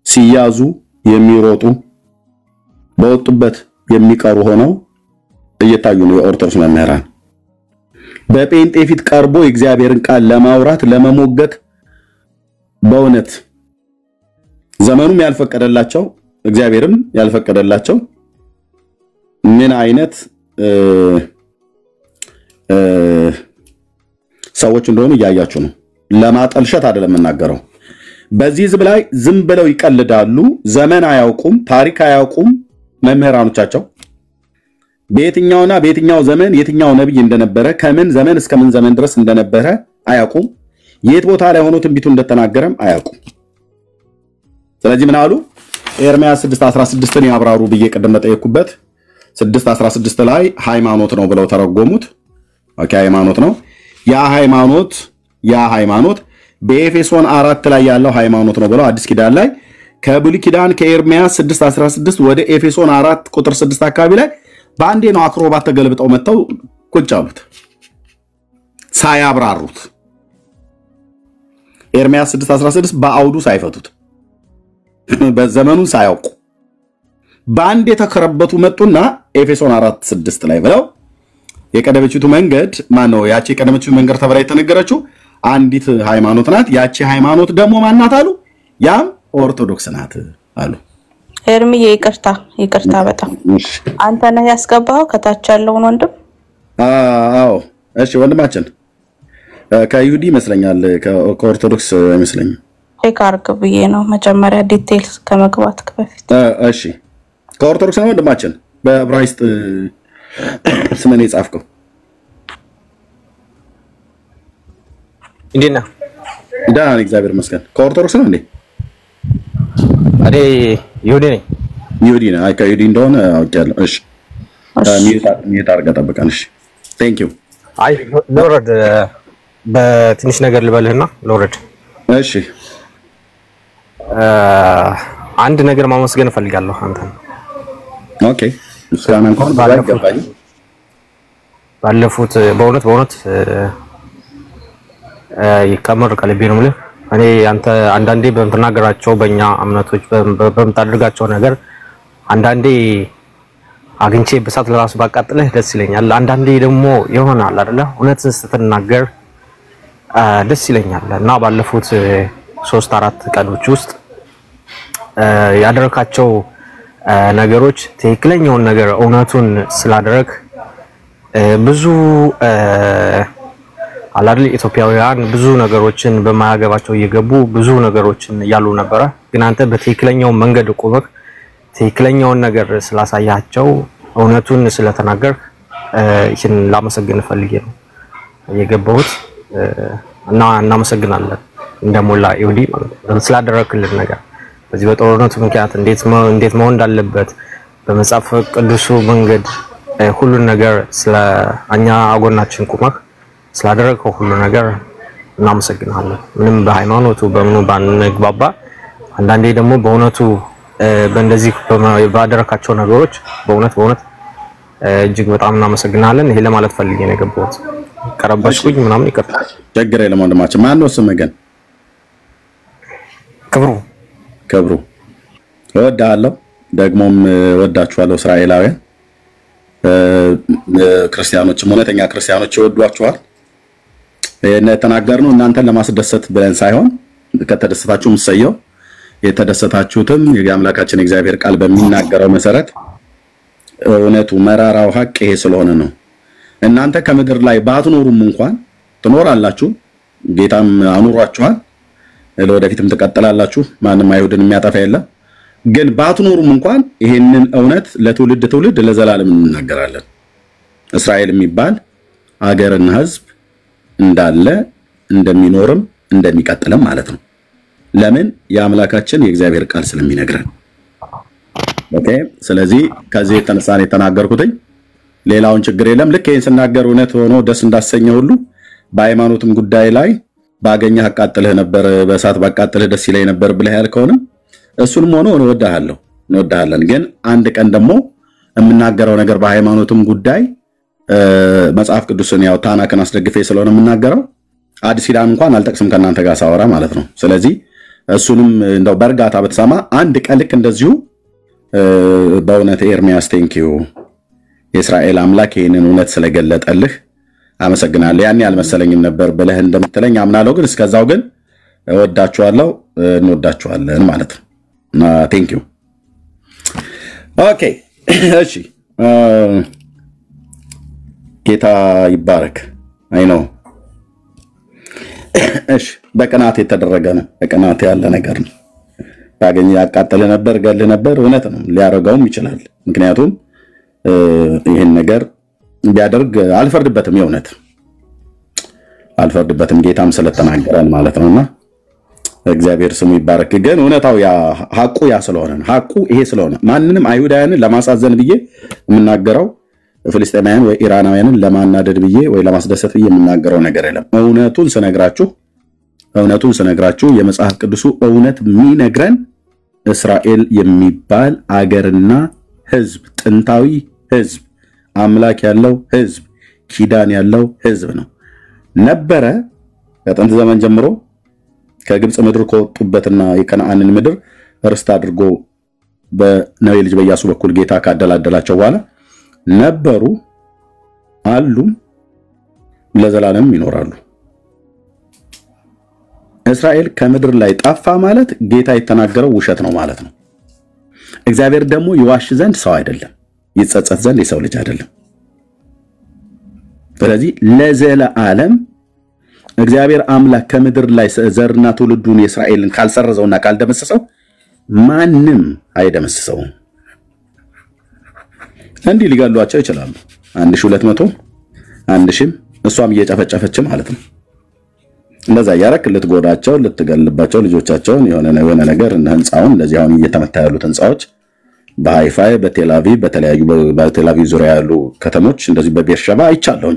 S2: ሲያዙ የሚሮጡ በወጡበት የሚቀሩ ሆነው እየታዩ ነው የኦርቶዶክስ መምህራን። በጴንጤ ፊት ቀርቦ የእግዚአብሔርን ቃል ለማውራት ለመሞገት በእውነት ዘመኑም ያልፈቀደላቸው እግዚአብሔርም ያልፈቀደላቸው ምን አይነት ሰዎች እንደሆኑ እያያችሁ ነው። ለማጠልሸት አይደለም እናገረው። በዚህ ህዝብ ላይ ዝም ብለው ይቀልዳሉ። ዘመን አያውቁም፣ ታሪክ አያውቁም። መምህራኖቻቸው በየትኛውና በየትኛው ዘመን የትኛው ነብይ እንደነበረ ከምን ዘመን እስከ ምን ዘመን ድረስ እንደነበረ አያውቁም። የት ቦታ ላይ ሆኖ ትንቢቱ እንደተናገረም አያውቁም። ስለዚህ ምን አሉ? ኤርሚያስ 6:16ን ያብራሩ ብዬ ቀደም ተጠየቅኩበት። 6:16 ላይ ሃይማኖት ነው ብለው ተረጎሙት። ኦኬ ሃይማኖት ነው። ያ ሃይማኖት በኤፌሶን 4 ላይ ያለው ሃይማኖት ነው ብለው አዲስ ኪዳን ላይ ከብሉይ ኪዳን ከኤርሚያስ 6:16 ወደ ኤፌሶን 4 ቁጥር 6 አካባቢ ላይ በአንዴ ነው አክሮባት ተገልብጠው መተው ቁጭ አሉት ሳያብራሩት። ኤርሚያስ 6:16 በአውዱ ሳይፈቱት በዘመኑን ሳያውቁ በአንዴ ተከረበቱ መጡና ኤፌሶን 4:6 ላይ ብለው የቀደመችቱ መንገድ ማነው? ያቺ የቀደመችቱ መንገድ ተብላ የተነገረችው አንዲት ሃይማኖት ናት። ያቺ ሃይማኖት ደግሞ ማናት አሉ? ያም ኦርቶዶክስ ናት አሉ።
S3: ኤርሚዬ ይቅርታ በጣም አንተ ነህ ያስገባው ከታች ያለውን ወንድም።
S2: አዎ እሺ ወንድማችን ከይሁዲ ይመስለኛል ከኦርቶዶክስ አይመስለኝም።
S3: ቼክ አድርግ ብዬ ነው መጀመሪያ ዲቴይልስ ከመግባት በፊት።
S2: እሺ ከኦርቶዶክስ ነው ወንድማችን። በዕብራይስጥ ስምን የጻፍከው
S6: እንዴና?
S2: ደህና ነኝ እግዚአብሔር ይመስገን። ከኦርቶዶክስ ነው እንዴ?
S6: እኔ ይሁዲ ነኝ።
S2: ይሁዲ ነህ? አይ ከይሁዲ እንደሆነ አውቄያለሁ። እሺ ሚዩት አድርገህ ጠብቀን። እሺ ቴንክ ዩ።
S6: አይ ሎርድ በትንሽ ነገር ልበልህና ሎርድ።
S2: እሺ
S6: አንድ ነገር ማመስገን እፈልጋለሁ አንተ።
S2: ኦኬ ምስጋና እንኳን ባይገባኝ
S6: ባለፉት በእውነት ይከመር ከልቤ ነው የምልህ። እኔ አንተ አንዳንዴ በምትናገራቸው በእኛ እምነቶች በምታደርጋቸው ነገር አንዳንዴ አግኝቼ በሳት ለራሱ ባቃጥልህ ደስ ይለኛል። አንዳንዴ ደግሞ ይሆናል አይደለ እውነትን ስትናገር ደስ ይለኛል። እና ባለፉት 3-4 ቀኖች ውስጥ ያደረካቸው ነገሮች ትክክለኛውን ነገር እውነቱን ስላደረግ ብዙ አላድል ኢትዮጵያውያን ብዙ ነገሮችን በማያገባቸው እየገቡ ብዙ ነገሮችን ያሉ ነበር ግን አንተ በትክክለኛው መንገድ ቆመህ ትክክለኛውን ነገር ስላሳያቸው እውነቱን ስለተናገር ይህን ላመሰግን ፈልጌ ነው የገባሁት እና እናመሰግናለን እንደሞላ ይሁዲ ማለት ነው ስላደረክልን ነገር በዚህ በጦርነቱ ምክንያት እንዴት መሆን እንዳለበት በመጽሐፍ ቅዱሱ መንገድ ሁሉ ነገር ስለኛ አጎናችን ቆመህ ስላደረከው ሁሉ ነገር እናመሰግናለን ምንም በሃይማኖቱ በምኑ ባንግባባ አንዳንዴ ደግሞ በእውነቱ በእንደዚህ ባደረካቸው ነገሮች በእውነት እጅግ በጣም እናመሰግናለን ይሄ ለማለት ፈልጌ ነው የገባሁት ቀረበሽኩኝ ምናምን ይከታል
S2: ችግር የለም ወንድማችን ማን ነው ስምህ ግን ክብሩ እወዳለሁ ደግሞም ወዳችኋለሁ እስራኤላውያን ክርስቲያኖችም እውነተኛ ክርስቲያኖች ይወዷችኋል የተናገርነው እናንተን ለማስደሰት ብለን ሳይሆን ከተደሰታችሁም ሰየው የተደሰታችሁትም የአምላካችን እግዚአብሔር ቃል በሚናገረው መሰረት እውነቱ መራራው ሐቅ ይሄ ስለሆነ ነው እናንተ ከምድር ላይ ባትኖሩም እንኳን ትኖራላችሁ ጌታም አኑሯችኋል ለወደፊትም ተቀጥላላችሁ ማንንም አይሁድን የሚያጠፋ የለም ግን ባትኖሩም እንኳን ይሄንን እውነት ለትውልድ ለዘላለም እንናገራለን እስራኤል የሚባል አገርና ህዝብ እንዳለ እንደሚኖርም እንደሚቀጥልም ማለት ነው ለምን የአምላካችን የእግዚአብሔር ቃል ስለሚነግረን ኦኬ ስለዚህ ከዚህ የተነሳን የተናገርኩትኝ ሌላውን ችግር የለም ልክ ይሄን ስናገር እውነት ሆኖ ደስ እንዳሰኘው ሁሉ በሃይማኖትም ጉዳይ ላይ ባገኘህ አቃጥልህ ነበር በእሳት ባቃጥልህ ደስ ይለኝ ነበር ብለህ ያልከውንም እሱንም ሆኖ እንወዳለን ግን አንድ ቀን ደግሞ የምናገረው ነገር በሃይማኖትም ጉዳይ መጽሐፍ ቅዱስን ያው ታናከን አስደግፌ ስለሆነ የምናገረው አዲስ ኪዳን እንኳን አልጠቅስም ከናንተ ጋር ሳወራ ማለት ነው ስለዚህ እሱንም እንደው በርጋታ በተሰማ አንድ ቀን ልክ እንደዚሁ በእውነት ኤርሚያስ ቴንኪዩ የእስራኤል አምላክ ይሄንን እውነት ስለገለጠልህ አመሰግናለሁ ያኔ አልመሰለኝም ነበር ብለህ እንደምትለኝ አምናለሁ ግን እስከዛው ግን እወዳችኋለሁ እንወዳችኋለን ማለት ነው ቴንኪዩ ኦኬ እሺ ጌታ ይባረክ አይ ነው እሺ በቀናት የተደረገ ነው በቀናት ያለ ነገር ነው ባገኝ ያቃጠለ ነበር ገል ነበር እውነት ነው ሊያረጋውም ይችላል ምክንያቱም ይሄን ነገር ቢያደርግ አልፈርድበትም የእውነት አልፈርድበትም ጌታም ስለተናገረን ማለት ነውና እግዚአብሔር ስሙ ይባረክ ግን እውነታው ያ ሐቁ ያ ስለሆነ ሐቁ ይሄ ስለሆነ ማንንም አይሁዳውያንን ለማሳዘን ብዬ የምናገረው ፍልስጤማውያን ወይ ኢራናውያንን ለማናደድ ብዬ ወይ ለማስደሰት ብዬ የምናገረው ነገር የለም እውነቱን ስነግራችሁ የመጽሐፍ ቅዱሱ እውነት የሚነግረን እስራኤል የሚባል አገርና ህዝብ ጥንታዊ ህዝብ አምላክ ያለው ህዝብ ኪዳን ያለው ህዝብ ነው ነበረ ከጥንት ዘመን ጀምሮ ከግብጽ ምድር ከወጡበትና የከነዓንን ምድር ርስት አድርጎ በነዌ ልጅ በኢያሱ በኩል ጌታ ካደላደላቸው በኋላ ነበሩ አሉ ለዘላለም ይኖራሉ እስራኤል ከምድር ላይ ጠፋ ማለት ጌታ የተናገረው ውሸት ነው ማለት ነው እግዚአብሔር ደግሞ ይዋሽ ዘንድ ሰው አይደለም ይጸጸት ዘንድ የሰው ልጅ አይደለም ስለዚህ ለዘላለም እግዚአብሔር አምላክ ከምድር ላይ ዘርና ትውልዱን የእስራኤልን ካልሰረዘውና ካልደመሰሰው ማንም አይደመስሰው እንዲህ ሊጋሏቸው ይችላሉ 1200 1000 እሷም እየጨፈጨፈች ማለት ነው እንደዛ ያረክ ልትጎዳቸው ልትገልባቸው ልጆቻቸውን የሆነ ነገር እና ህንጻውን እንደዚህ አሁን እየተመታ ያሉት ህንጻዎች በሃይፋይ በቴላቪቭ በተለያዩ በቴላቪቭ ዙሪያ ያሉ ከተሞች እንደዚህ በቤርሸባ አይቻለሁ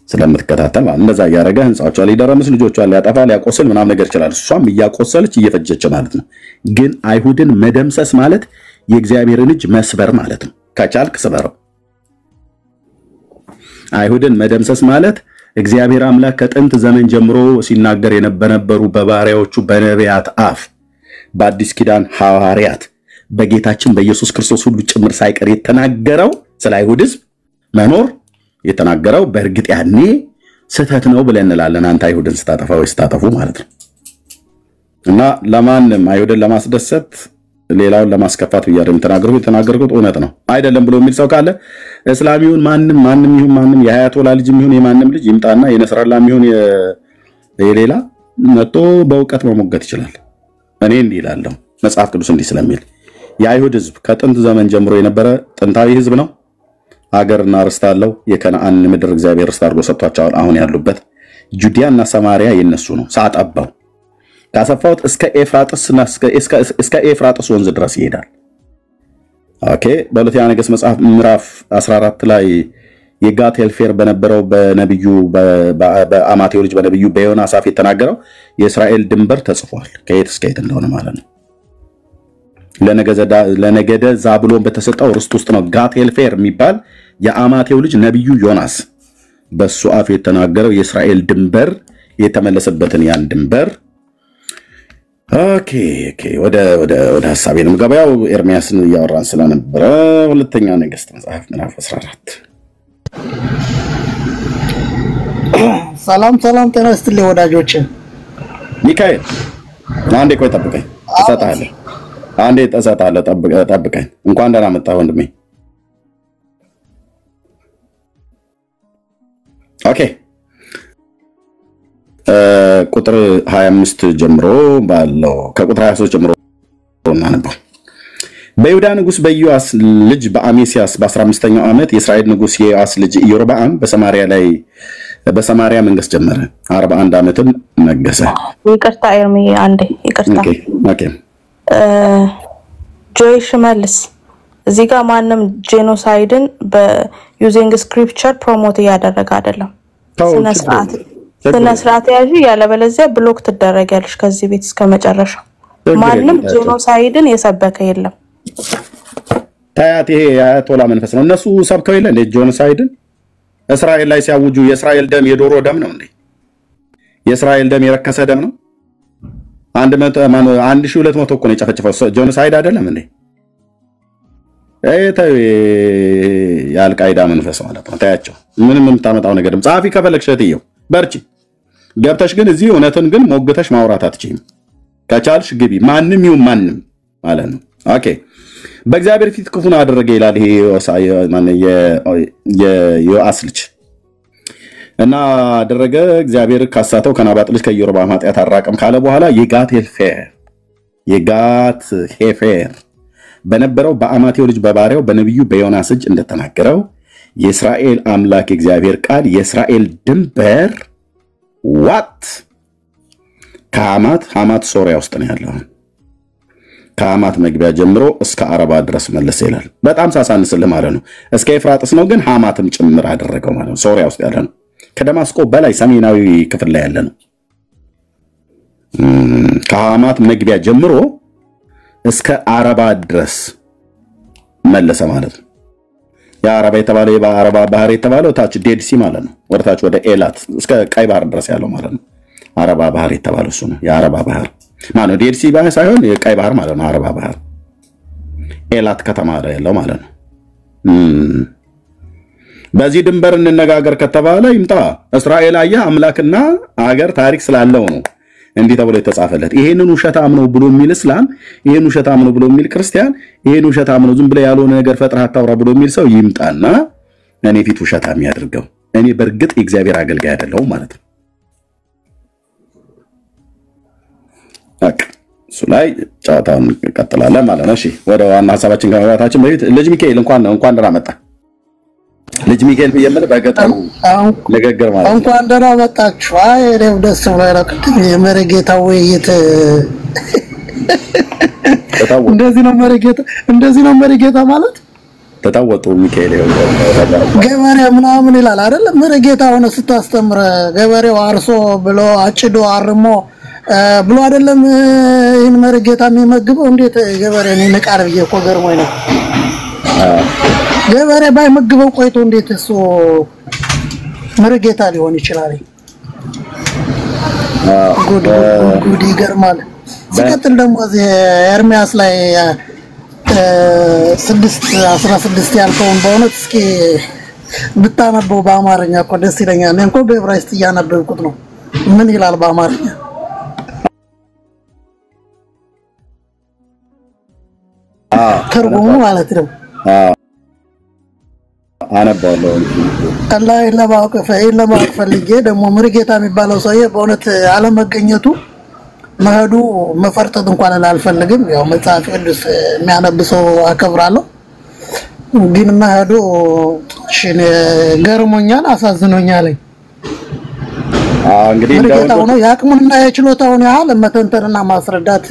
S2: ስለምትከታተል ማለት እንደዛ ያረጋ ህንጻዎቿ ላይ ደረመስ ልጆቿ ላይ ያጠፋ ሊያቆስል ምናም ነገር ይችላል እሷም እያቆሰለች እየፈጀች ማለት ነው ግን አይሁድን መደምሰስ ማለት የእግዚአብሔርን እጅ መስበር ማለት ነው ከቻልክ ስበረው አይሁድን መደምሰስ ማለት እግዚአብሔር አምላክ ከጥንት ዘመን ጀምሮ ሲናገር የነበሩ በባሪያዎቹ በነቢያት አፍ በአዲስ ኪዳን ሐዋርያት በጌታችን በኢየሱስ ክርስቶስ ሁሉ ጭምር ሳይቀር የተናገረው ስለ አይሁድ ህዝብ መኖር የተናገረው በእርግጥ ያኔ ስህተት ነው ብለን እንላለን አንተ አይሁድን ስታጠፋ ወይ ስታጠፉ ማለት ነው እና ለማንም አይሁድን ለማስደሰት ሌላውን ለማስከፋት ብያለሁ የተናገርኩት እውነት ነው አይደለም ብሎ የሚል ሰው ካለ እስላሚውን ማንም ይሁን ማንም የአያቶላ ልጅም ይሁን የማንም ልጅ ይምጣና የነስራላም ይሁን የሌላ መጥቶ በእውቀት መሞገት ይችላል። እኔ እንዲህ እላለሁ መጽሐፍ ቅዱስ እንዲህ ስለሚል የአይሁድ ህዝብ ከጥንት ዘመን ጀምሮ የነበረ ጥንታዊ ህዝብ ነው። አገርና ርስት አለው። የከነዓን ምድር እግዚአብሔር ርስት አድርጎ ሰጥቷቸዋል። አሁን ያሉበት ጁዲያና ሰማሪያ የነሱ ነው። ሳጣባው ካሰፋውት እስከ ኤፍራጥስ ወንዝ ድረስ ይሄዳል። ኦኬ በሁለተኛ ነገሥት መጽሐፍ ምዕራፍ 14 ላይ የጋቴልፌር በነበረው በነብዩ በአማቴው ልጅ በነብዩ በዮናስ አፍ የተናገረው የእስራኤል ድንበር ተጽፏል። ከየት እስከ የት እንደሆነ ማለት ነው። ለነገደ ዛብሎን በተሰጠው ርስት ውስጥ ነው ጋቴልፌር የሚባል የአማቴው ልጅ ነብዩ ዮናስ በሱ አፍ የተናገረው የእስራኤል ድንበር የተመለሰበትን ያን ድንበር። ኦኬ ወደ ሐሳቤ ነው ገበያው። ኤርሚያስን ያወራን ስለነበረ ሁለተኛ ነገሥት መጽሐፍ ምዕራፍ 14
S7: ሰላም ጤና ይስጥልኝ ወዳጆቼ።
S2: ሚካኤል አንዴ ቆይ ጠብቀኝ፣ እሰጥሃለሁ። አንዴ እሰጥሃለሁ፣ ጠብቀኝ። እንኳን ደህና መጣህ ወንድሜ። ኦኬ ቁጥር 25 ጀምሮ ባለው ከቁጥር 23 ጀምሮ እናነባው። በይሁዳ ንጉስ በኢዮአስ ልጅ በአሜሲያስ በ15ኛው ዓመት የእስራኤል ንጉስ የኢዮአስ ልጅ ኢዮርብዓም በሰማሪያ መንገስ ጀመረ። 41 ዓመትም ነገሰ።
S3: ይቅርታ ኤርሚ አንዴ ይቅርታ።
S2: ኦኬ
S3: ጆይሽ መልስ እዚህ ጋር ማንም ጄኖሳይድን በዩዚንግ ስክሪፕቸር ፕሮሞት ያደረገ አይደለም። ስነ ስርዓት ያዢ ያለበለዚያ ብሎክ ትደረጊያለሽ ከዚህ ቤት እስከ መጨረሻ። ማንም ጄኖሳይድን የሰበከ የለም።
S2: ታያት ይሄ የአያቶላ መንፈስ ነው። እነሱ ሰብከው የለ እንደ ጄኖሳይድን እስራኤል ላይ ሲያውጁ የእስራኤል ደም የዶሮ ደም ነው እንዴ? የእስራኤል ደም የረከሰ ደም ነው። 1200 እኮ ነው የጨፈጨፈው። ጄኖሳይድ አይደለም እንዴ? የአልቃይዳ መንፈስ ማለት ነው። ታያቸው ምንም የምታመጣው ነገር ጻፊ ከፈለግሽ እትየው በርቺ። ገብተሽ ግን እዚህ እውነትን ግን ሞግተሽ ማውራት አትችይም። ከቻልሽ ግቢ። ማንም ይሁን ማንም ማለት ነው። ኦኬ በእግዚአብሔር ፊት ክፉን አደረገ ይላል። ይሄ የዮአስ ልጅ እና አደረገ እግዚአብሔር ካሳተው ከናባጥ ልጅ ከኢዮርብዓም ኃጢአት አራቀም ካለ በኋላ የጋት ሄፌር በነበረው በአማቴው ልጅ በባሪያው በነብዩ በዮናስ እጅ እንደተናገረው የእስራኤል አምላክ እግዚአብሔር ቃል የእስራኤል ድንበር ዋት ከሐማት ሶሪያ ውስጥ ነው ያለው። ከሐማት መግቢያ ጀምሮ እስከ አረባ ድረስ መለሰ ይላል። በጣም ሳሳንስልህ ማለት ነው። እስከ ኤፍራጥስ ነው ግን ሐማትም ጭምር አደረገው ማለት ነው። ሶሪያ ውስጥ ያለ ነው። ከደማስቆ በላይ ሰሜናዊ ክፍል ላይ ያለ ነው። ከሐማት መግቢያ ጀምሮ እስከ አረባ ድረስ መለሰ ማለት ነው። የአረባ የተባለው የአረባ ባህር የተባለው ታች ዴድሲ ማለት ነው። ወደታች ወደ ኤላት እስከ ቀይ ባህር ድረስ ያለው ማለት ነው። አረባ ባህር የተባለው እሱ ነው። የአረባ ባህር ማለት ነው። ዴድሲ ባህር ሳይሆን የቀይ ባህር ማለት ነው። አረባ ባህር ኤላት ከተማ ላይ ያለው ማለት ነው። በዚህ ድንበር እንነጋገር ከተባለ ይምጣ። እስራኤል አየህ አምላክና አገር ታሪክ ስላለው ነው እንዲህ ተብሎ የተጻፈለት። ይሄንን ውሸታም ነው ብሎ የሚል እስላም፣ ይሄን ውሸታም ነው ብሎ የሚል ክርስቲያን፣ ይሄን ውሸታም ነው ዝም ብለ ያልሆነ ነገር ፈጥረህ አታውራ ብሎ የሚል ሰው ይምጣና እኔ ፊት ውሸታም ያድርገው። እኔ በእርግጥ የእግዚአብሔር አገልጋይ አይደለሁም ማለት ነው። አክ እሱ ላይ ጫታን እንቀጥላለን ማለት ነው። እሺ ወደ ዋና ሐሳባችን ከመግባታችን በፊት ልጅ ሚካኤል እንኳን ደህና መጣ። ልጅ ሚካኤል በየመለ በገጠሩ ንግግር ማለት
S7: እንኳን ደህና መጣችሁ። አይ እኔም ደስ ብሎኝ ነው። የመረጌታ ውይይት እንደዚህ ነው መረጌታ ማለት
S2: ተታወጡ። ሚካኤል
S7: ገበሬ ምናምን ይላል አይደል? መረጌታ ሆነ ስታስተምር ገበሬው አርሶ ብሎ አጭዶ አርሞ ብሎ አይደለም ይሄን መረጌታ የሚመግበው። እንዴት ገበሬ ነው ነቃር ብዬ እኮ ገርሞኝ ነው። ገበሬ ባይመግበው ቆይቶ እንዴት እሱ መረጌታ ሊሆን ይችላል? ጉድ ይገርማል። ሲቀጥል ደግሞ እዚህ ኤርሚያስ ላይ 6:16 ያልከውን በእውነት እስኪ ብታነበው በአማርኛ እኮ ደስ ይለኛል። እኔ እንኳን በዕብራይስጥ እያነበብኩት ነው። ምን ይላል በአማርኛ? ትርጉሙ ማለት ነው።
S2: አነባለሁ
S7: አላህ ለማወቅ ፈልጌ ደግሞ ምርጌታ የሚባለው ሰውዬ በእውነት አለመገኘቱ መሄዱ መፈርጠጥ እንኳን አልፈልግም። ያው መጽሐፍ ቅዱስ የሚያነብሰው አከብራለሁ፣ ግን መሄዱ ሽኔ ገርሞኛል፣ አሳዝኖኛል።
S2: እንግዲህ
S7: ምርጌታው ነው ያቅሙንና የችሎታውን ያህል መተንተንና ማስረዳት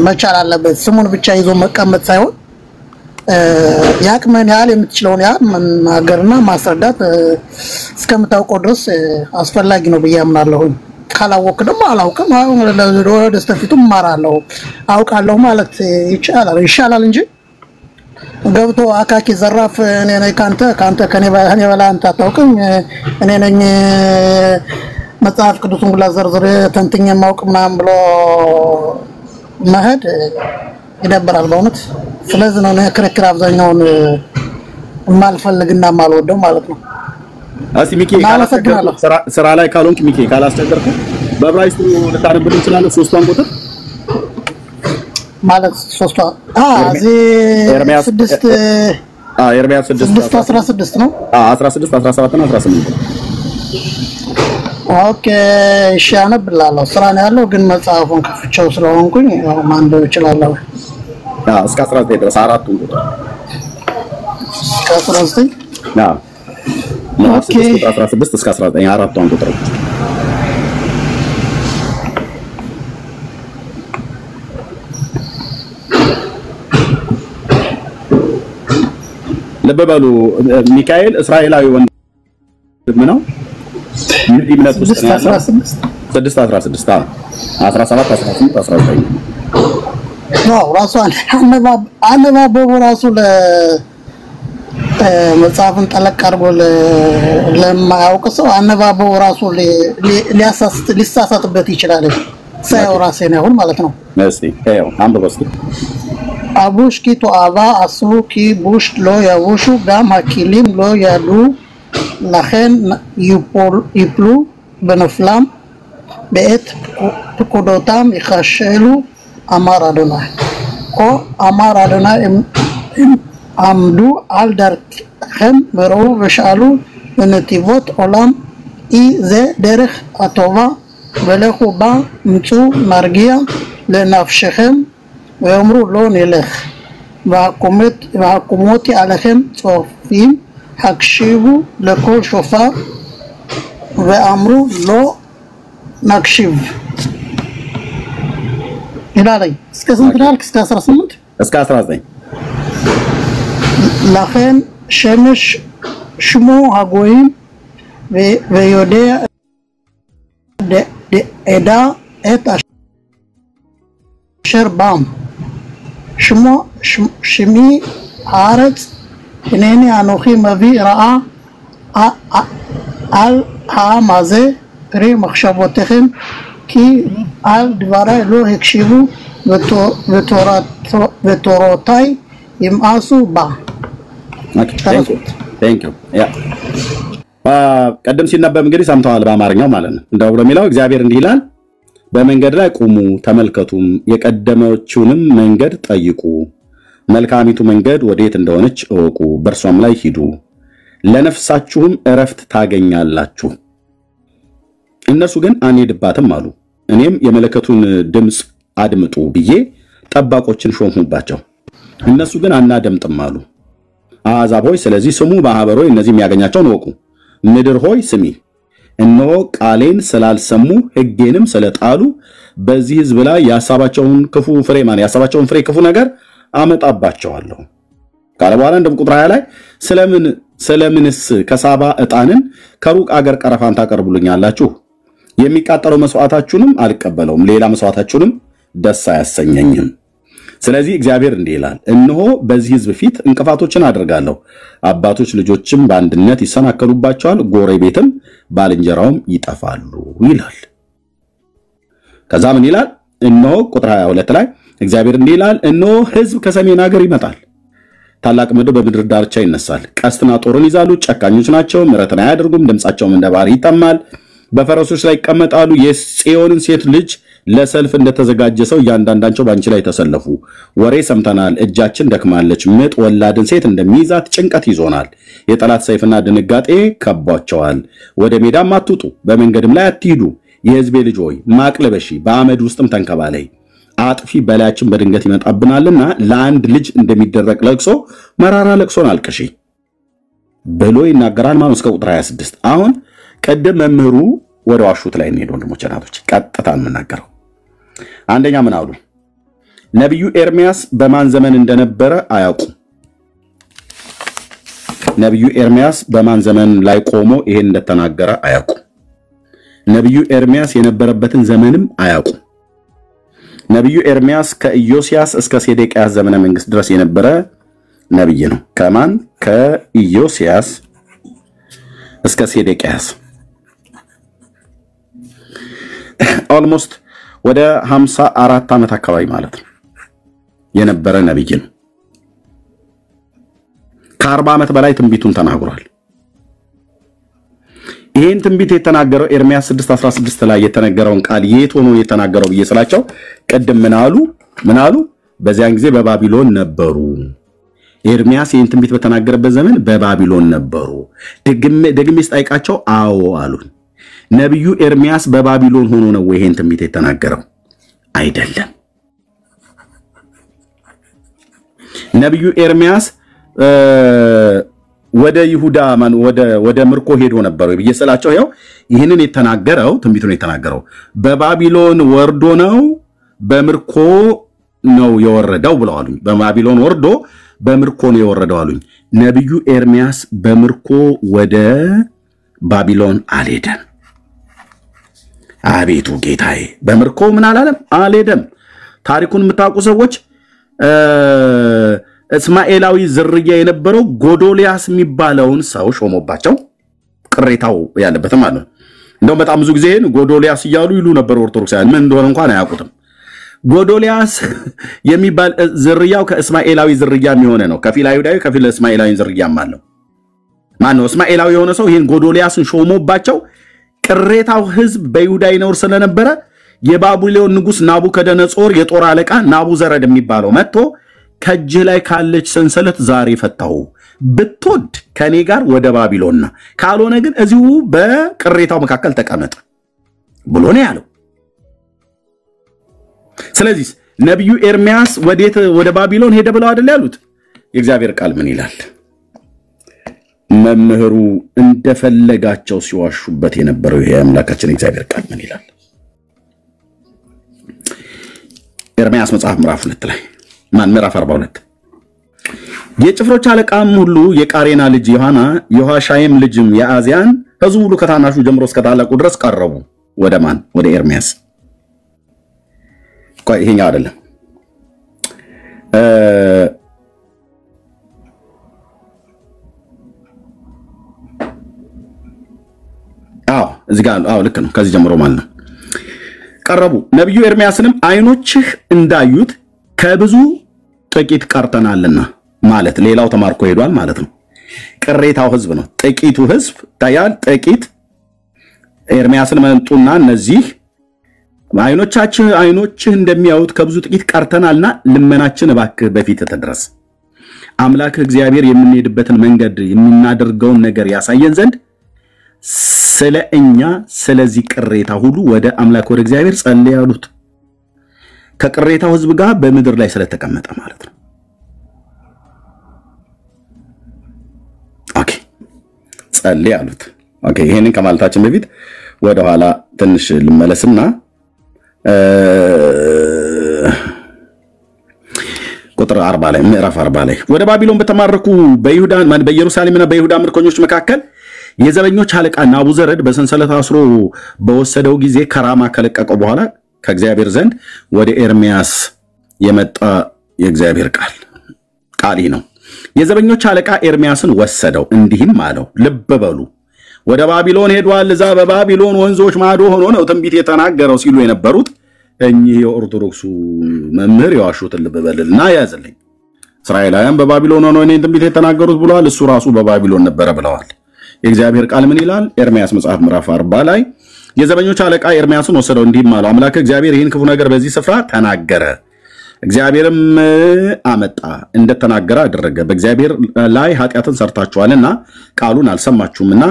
S7: መቻል አለበት። ስሙን ብቻ ይዞ መቀመጥ ሳይሆን ያቅመን ያህል የምትችለውን ያህል መናገርና ማስረዳት እስከምታውቀው ድረስ አስፈላጊ ነው ብዬ አምናለሁ። ካላወቅ ደግሞ አላውቅም ወደ ስተፊቱ ማራለሁ አውቃለሁ ማለት ይሻላል እንጂ ገብቶ አካኪ ዘራፍ እኔ ነኝ ካንተ ከኔ በላይ አንተ አታውቅም እኔ ነኝ መጽሐፍ ቅዱስን ብላ ዘርዝሬ ተንትኜ ማውቅ ምናምን ብሎ መሄድ ይደብራል በእውነት። ስለዚህ ነው ክርክር አብዛኛውን ማልፈልግና ማልወደው ማለት ነው።
S2: ሚኪ ስራ ላይ ካልሆንክ ሚኪ ካላስቸገርኩ በዕብራይስጡ ልታነብልኝ ይችላል። 3ቷን ቁጥር
S7: ማለት 3ቷ
S2: ኤርምያስ
S7: 6
S2: ኤርምያስ
S7: 16 ነው
S2: 16 17 እና 18
S7: ኦኬ እሺ አነብላለሁ። ስራ ነው ያለው ግን መጽሐፉን ከፍቼው ስለሆንኩኝ ማንበብ እችላለሁ።
S2: እስከ 19 ድረስ አራቱን ቁጥር
S7: እስከ 19
S2: ኦኬ 16 እስከ 19 አራቱን ቁጥር ለበበሉ ሚካኤል እስራኤላዊ ወንድም ነው። ምን ይምነት ውስጥ ነው ያለው? 6 16 17 18 19
S7: ነው ራሱ አነባበቡ ራሱ ለመጽሐፍን ጠለቅ አድርጎ ለማያውቅ ሰው አነባበቡ ራሱ ሊሳሳትበት ይችላል። ሳይው ራሴ ነው አሁን ማለት ነው።
S2: እስቲ አው አንብበው እስቲ
S7: አቡሽ ኪ ቶአባ አስሩ ኪ ቡሽ ሎ ያውሹ ጋም ሀኪሊም ሎ ያሉ לכן יפלו בנפלם בעת פקודותם יחשלו אמר אדוני. כה אמר אדוני הם עמדו על דרככם וראו ושאלו בנתיבות עולם אי זה דרך הטובה ולכו בה מצאו מרגיע לנפשכם ואמרו לא נלך והקומותי עליכם צופים הקשיבו לכל שופר ואמרו לא נקשיב. ይላል እስከ ስንት ነው? እስከ 18
S2: እስከ 19
S7: לכן שמש שמו הגויים ויודע עדה את אשר בם שמי הארץ הנני אנוכי מביא רעה על העם הזה פרי מחשבותיכם כי על דבריי לא הקשיבו ותורותיי ימאסו בה.
S2: Thank you. ቀደም ሲነበብ እንግዲህ ሰምተዋል በአማርኛው ማለት ነው። እንደው ለሚለው እግዚአብሔር እንዲህ ይላል፣ በመንገድ ላይ ቁሙ ተመልከቱም፣ የቀደመችውንም መንገድ ጠይቁ፣ መልካሚቱ መንገድ ወዴት እንደሆነች እወቁ፣ በእርሷም ላይ ሂዱ፣ ለነፍሳችሁም እረፍት ታገኛላችሁ። እነሱ ግን አንሄድባትም አሉ። እኔም የመለከቱን ድምፅ አድምጡ ብዬ ጠባቆችን ሾምሁባቸው። እነሱ ግን አናደምጥም አሉ። አሕዛብ ሆይ ስለዚህ ስሙ፣ ማኅበር ሆይ እነዚህ የሚያገኛቸውን እወቁ። ምድር ሆይ ስሚ፣ እነሆ ቃሌን ስላልሰሙ ሕጌንም ስለጣሉ በዚህ ሕዝብ ላይ የሐሳባቸውን ክፉ ፍሬ የሐሳባቸውን ፍሬ ክፉ ነገር አመጣባቸዋለሁ ካለ በኋላ እንደም ቁጥር 20 ላይ ስለምንስ ከሳባ ዕጣንን ከሩቅ አገር ቀረፋን ታቀርቡልኛላችሁ? የሚቃጠለው መስዋዕታችሁንም አልቀበለውም፣ ሌላ መስዋዕታችሁንም ደስ አያሰኘኝም። ስለዚህ እግዚአብሔር እንዲህ ይላል፣ እነሆ በዚህ ሕዝብ ፊት እንቅፋቶችን አደርጋለሁ፣ አባቶች ልጆችም በአንድነት ይሰናከሉባቸዋል፣ ጎረቤትም ባልንጀራውም ይጠፋሉ ይላል። ከዛ ምን ይላል? እነሆ ቁጥር 22 ላይ እግዚአብሔር እንዲህ ይላል፣ እነሆ ሕዝብ ከሰሜን ሀገር ይመጣል፣ ታላቅ ምድር በምድር ዳርቻ ይነሳል። ቀስትና ጦርን ይዛሉ፣ ጨካኞች ናቸው፣ ምሕረትን አያደርጉም፣ ድምፃቸውም እንደ ባሕር ይጠማል፣ በፈረሶች ላይ ይቀመጣሉ፣ የጽዮንን ሴት ልጅ ለሰልፍ እንደተዘጋጀ ሰው እያንዳንዳቸው ባንቺ ላይ ተሰለፉ። ወሬ ሰምተናል፣ እጃችን ደክማለች። ምጥ ወላድን ሴት እንደሚይዛት ጭንቀት ይዞናል። የጠላት ሰይፍና ድንጋጤ ከቧቸዋል። ወደ ሜዳም አትውጡ፣ በመንገድም ላይ አትሂዱ። የሕዝቤ ልጅ ሆይ ማቅ ልበሺ፣ በአመድ ውስጥም ተንከባለይ። አጥፊ በላያችን በድንገት ይመጣብናልና ለአንድ ልጅ እንደሚደረግ ለቅሶ መራራ ለቅሶን አልቅሺ ብሎ ይናገራል። ማን እስከ ቁጥር 26 አሁን ቀደም መምህሩ ወደ ዋሹት ላይ እንሄድ ወንድሞች እናቶች፣ ቀጥታ የምናገረው አንደኛ ምን አሉ? ነብዩ ኤርሚያስ በማን ዘመን እንደነበረ አያውቁም። ነብዩ ኤርሚያስ በማን ዘመን ላይ ቆሞ ይሄን እንደተናገረ አያውቁም። ነብዩ ኤርሚያስ የነበረበትን ዘመንም አያውቁም። ነብዩ ኤርሚያስ ከኢዮስያስ እስከ ሴዴቅያስ ዘመነ መንግስት ድረስ የነበረ ነብይ ነው። ከማን? ከኢዮስያስ እስከ ሴዴቅያስ ኦልሞስት ወደ 54 ዓመት አካባቢ ማለት ነው የነበረ ነብይ ነው። ከ40 ዓመት በላይ ትንቢቱን ተናግሯል። ይሄን ትንቢት የተናገረው ኤርሚያስ 6:16 ላይ የተነገረውን ቃል የት ሆኖ የተናገረው ብዬስላቸው ቅድም ምን አሉ? በዚያን ጊዜ በባቢሎን ነበሩ። ኤርሚያስ ይሄን ትንቢት በተናገረበት ዘመን በባቢሎን ነበሩ። ደግሜ ስጠይቃቸው አዎ አሉን። ነብዩ ኤርሚያስ በባቢሎን ሆኖ ነው ይሄን ትንቢት የተናገረው? አይደለም። ነብዩ ኤርሚያስ ወደ ይሁዳ ወደ ምርኮ ሄዶ ነበር ብዬስላቸው ያው ይህንን የተናገረው ትንቢቱን የተናገረው በባቢሎን ወርዶ ነው በምርኮ ነው የወረደው ብለዋሉኝ። በባቢሎን ወርዶ በምርኮ ነው የወረደው አሉኝ። ነብዩ ኤርሚያስ በምርኮ ወደ ባቢሎን አልሄደም። አቤቱ ጌታዬ፣ በምርኮ ምን አላለም? አልሄደም። ታሪኩን የምታውቁ ሰዎች እስማኤላዊ ዝርያ የነበረው ጎዶልያስ የሚባለውን ሰው ሾሞባቸው ቅሬታው ያለበት ማለት ነው። እንደውም በጣም ብዙ ጊዜ ጎዶልያስ እያሉ ይሉ ነበር ኦርቶዶክሳውያን፣ ምን እንደሆነ እንኳን አያውቁትም። ጎዶልያስ የሚባል ዝርያው ከእስማኤላዊ ዝርያ የሚሆነ ነው። ከፊል አይሁዳዊ ከፊል እስማኤላዊ ዝርያም አለው። ማን ነው? እስማኤላዊ የሆነ ሰው ይሄን ጎዶልያስን ሾሞባቸው ቅሬታው ህዝብ በይሁዳ ይኖር ስለነበረ የባቢሎን ንጉስ ናቡከደነጾር የጦር አለቃ ናቡዘረድ የሚባለው መጥቶ ከእጅህ ላይ ካለች ሰንሰለት ዛሬ ፈታው፣ ብትወድ ከኔ ጋር ወደ ባቢሎንና ካልሆነ ግን እዚሁ በቅሬታው መካከል ተቀመጥ ብሎ ነው ያለው። ስለዚህ ነብዩ ኤርሚያስ ወደ ባቢሎን ሄደ ብለው አይደል ያሉት? የእግዚአብሔር ቃል ምን ይላል? መምህሩ እንደፈለጋቸው ሲዋሹበት የነበረው ይሄ አምላካችን የእግዚአብሔር ቃል ምን ይላል? ኤርሚያስ መጽሐፍ ምዕራፍ 2 ላይ ምዕራፍ 42 የጭፍሮች አለቃም ሁሉ የቃሬና ልጅ ዮሐና የሆሻይም ልጅም የአዝያን ሕዝቡ ሁሉ ከታናሹ ጀምሮ እስከ ታላቁ ድረስ ቀረቡ። ወደ ማን? ወደ ኤርሚያስ። ቆይ ይሄኛው አይደለም። እዚህ ጋር ልክ ነው። ከዚህ ጀምሮ ማለት ነው። ቀረቡ። ነብዩ ኤርሚያስንም አይኖችህ እንዳዩት ከብዙ ጥቂት ቀርተናልና ማለት ሌላው ተማርኮ ሄዷል ማለት ነው። ቅሬታው ህዝብ ነው። ጥቂቱ ህዝብ ታያል። ጥቂት ኤርሚያስን መጡና እነዚህ አይኖችህ እንደሚያዩት ከብዙ ጥቂት ቀርተናልና ልመናችን እባክህ በፊት ተድረስ። አምላክ እግዚአብሔር የምንሄድበትን መንገድ የምናደርገውን ነገር ያሳየን ዘንድ ስለኛ ስለዚህ ቅሬታ ሁሉ ወደ አምላክ ወደ እግዚአብሔር ጸልይ አሉት። ከቅሬታው ህዝብ ጋር በምድር ላይ ስለተቀመጠ ማለት ነው። ኦኬ ጸልይ አሉት። ኦኬ ይሄንን ከማለታችን በፊት ወደ ኋላ ትንሽ ልመለስና ቁጥር 40 ላይ ምዕራፍ 40 ላይ ወደ ባቢሎን በተማረኩ በኢየሩሳሌምና በይሁዳ ምርኮኞች መካከል የዘበኞች አለቃ ናቡዘረድ በሰንሰለት አስሮ በወሰደው ጊዜ ከራማ ከለቀቀው በኋላ ከእግዚአብሔር ዘንድ ወደ ኤርሚያስ የመጣ የእግዚአብሔር ቃል ነው። የዘበኞች አለቃ ኤርሚያስን ወሰደው፣ እንዲህም አለው፣ ልብ በሉ ወደ ባቢሎን ሄዷል። እዛ በባቢሎን ወንዞች ማዶ ሆኖ ነው ትንቢት የተናገረው ሲሉ የነበሩት እኚህ የኦርቶዶክሱ መምህር የዋሹትን ልብ በልና ያዘልኝ። እስራኤላውያን በባቢሎን ሆኖ እኔን ትንቢት የተናገሩት ብለዋል። እሱ ራሱ በባቢሎን ነበረ ብለዋል። የእግዚአብሔር ቃል ምን ይላል? ኤርሚያስ መጽሐፍ ምዕራፍ 40 ላይ የዘበኞች አለቃ ኤርሚያስን ወሰደው እንዲህም አለው አምላክ እግዚአብሔር ይህን ክፉ ነገር በዚህ ስፍራ ተናገረ እግዚአብሔርም አመጣ እንደተናገረ አደረገ በእግዚአብሔር ላይ ኃጢያትን ሰርታችኋልና ቃሉን አልሰማችሁምና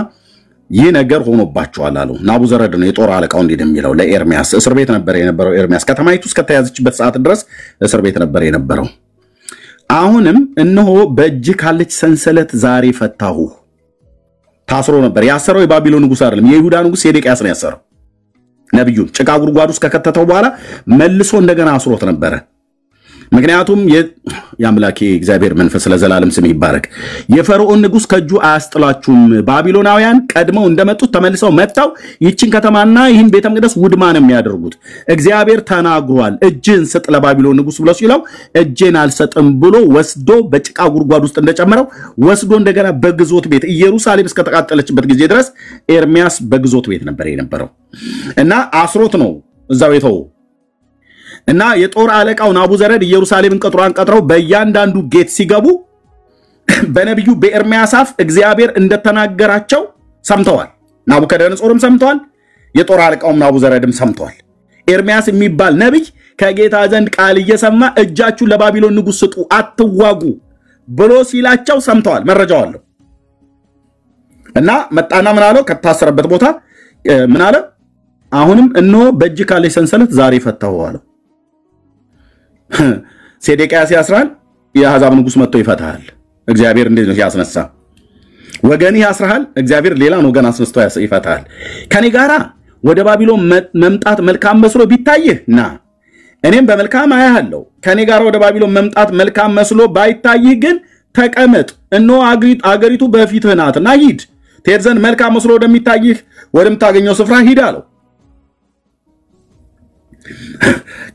S2: ይህ ነገር ሆኖባችኋል አለው ናቡዘረድ ነው የጦር አለቃው እንዲህ የሚለው ለኤርሚያስ እስር ቤት ነበር የነበረው ኤርሚያስ ከተማይቱ እስከ ተያዘችበት ሰዓት ድረስ እስር ቤት ነበር የነበረው አሁንም እነሆ በእጅ ካለች ሰንሰለት ዛሬ ፈታሁ ታስሮ ነበር ያሰረው የባቢሎን ንጉስ አይደለም የይሁዳ ንጉስ ሴዴቅያስ ነው ያሰረው ነብዩን ጭቃ ጉድጓድ ውስጥ ከከተተው በኋላ መልሶ እንደገና አስሮት ነበር ምክንያቱም ያምላኬ እግዚአብሔር መንፈስ ለዘላለም ስም ይባረክ የፈርዖን ንጉስ ከጁ አያስጥላችሁም ባቢሎናውያን ቀድመው እንደመጡት ተመልሰው መጣው ይችን ከተማና ይህን ቤተ መቅደስ ውድማ ነው የሚያደርጉት እግዚአብሔር ተናግሯል እጅን ስጥ ለባቢሎን ንጉስ ብሎ ሲለው እጄን አልሰጥም ብሎ ወስዶ በጭቃ ጉድጓድ ውስጥ እንደጨመረው ወስዶ እንደገና በግዞት ቤት ኢየሩሳሌም እስከ ተቃጠለችበት ጊዜ ድረስ ኤርሚያስ በግዞት ቤት ነበር የነበረው እና አስሮት ነው እዛው የተው እና የጦር አለቃው ናቡዘረድ ኢየሩሳሌምን ቀጥሯን ቀጥረው በእያንዳንዱ ጌት ሲገቡ በነብዩ በኤርሚያስ አፍ እግዚአብሔር እንደተናገራቸው ሰምተዋል ናቡከደነጾርም ሰምተዋል የጦር አለቃውም ናቡዘረድም ሰምተዋል ኤርሚያስ የሚባል ነብይ ከጌታ ዘንድ ቃል እየሰማ እጃችሁ ለባቢሎን ንጉስ ስጡ አትዋጉ ብሎ ሲላቸው ሰምተዋል መረጃው አለው እና መጣና ምን አለው ከታሰረበት ቦታ ምን አለ አሁንም እነሆ በእጅ ካለች ሰንሰለት ዛሬ ፈታሁ አለው ሴዴቅያስ ያስራል የአሕዛብ ንጉስ መጥቶ ይፈታል እግዚአብሔር እንዴት ነው ያስነሳ ወገን ያስራል እግዚአብሔር ሌላን ወገን አስነስቶ ይፈታል ከኔ ጋራ ወደ ባቢሎን መምጣት መልካም መስሎ ቢታይህና እኔም በመልካም አያለው ከኔ ጋራ ወደ ባቢሎን መምጣት መልካም መስሎ ባይታይህ ግን ተቀመጥ እነሆ አገሪቱ በፊትህ ናትና ሂድ ትሄድ ዘንድ መልካም መስሎ ወደሚታይህ ወደምታገኘው ስፍራ ሂድ አለው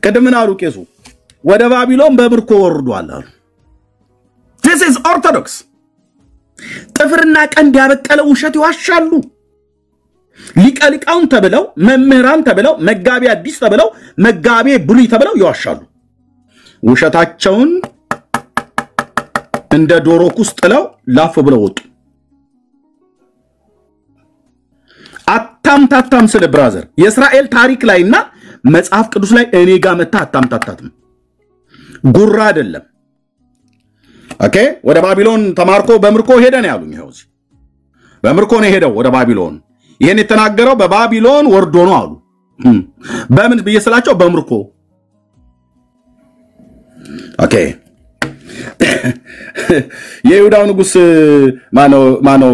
S2: ቀደምና አሉ ቄሱ ወደ ባቢሎን በብርኮ ወርዷል አሉ this is orthodox ጥፍርና ቀንድ ያበቀለ ውሸት ይዋሻሉ ሊቃሊቃውን ተብለው መምህራን ተብለው መጋቢ አዲስ ተብለው መጋቢ ብሉይ ተብለው ይዋሻሉ ውሸታቸውን እንደ ዶሮ ኩስ ጥለው ላፍ ብለው ወጡ አታምታታም ስለ ብራዘር የእስራኤል ታሪክ ላይና መጽሐፍ ቅዱስ ላይ እኔ ጋር መጣ አታምታታትም ጉራ አይደለም ኦኬ ወደ ባቢሎን ተማርኮ በምርኮ ሄደ ነው ያሉኝ ይኸው በምርኮ ነው ሄደው ወደ ባቢሎን ይሄን የተናገረው በባቢሎን ወርዶ ነው አሉ በምን በየስላቸው በምርኮ ኦኬ የይሁዳው ንጉስ ማነው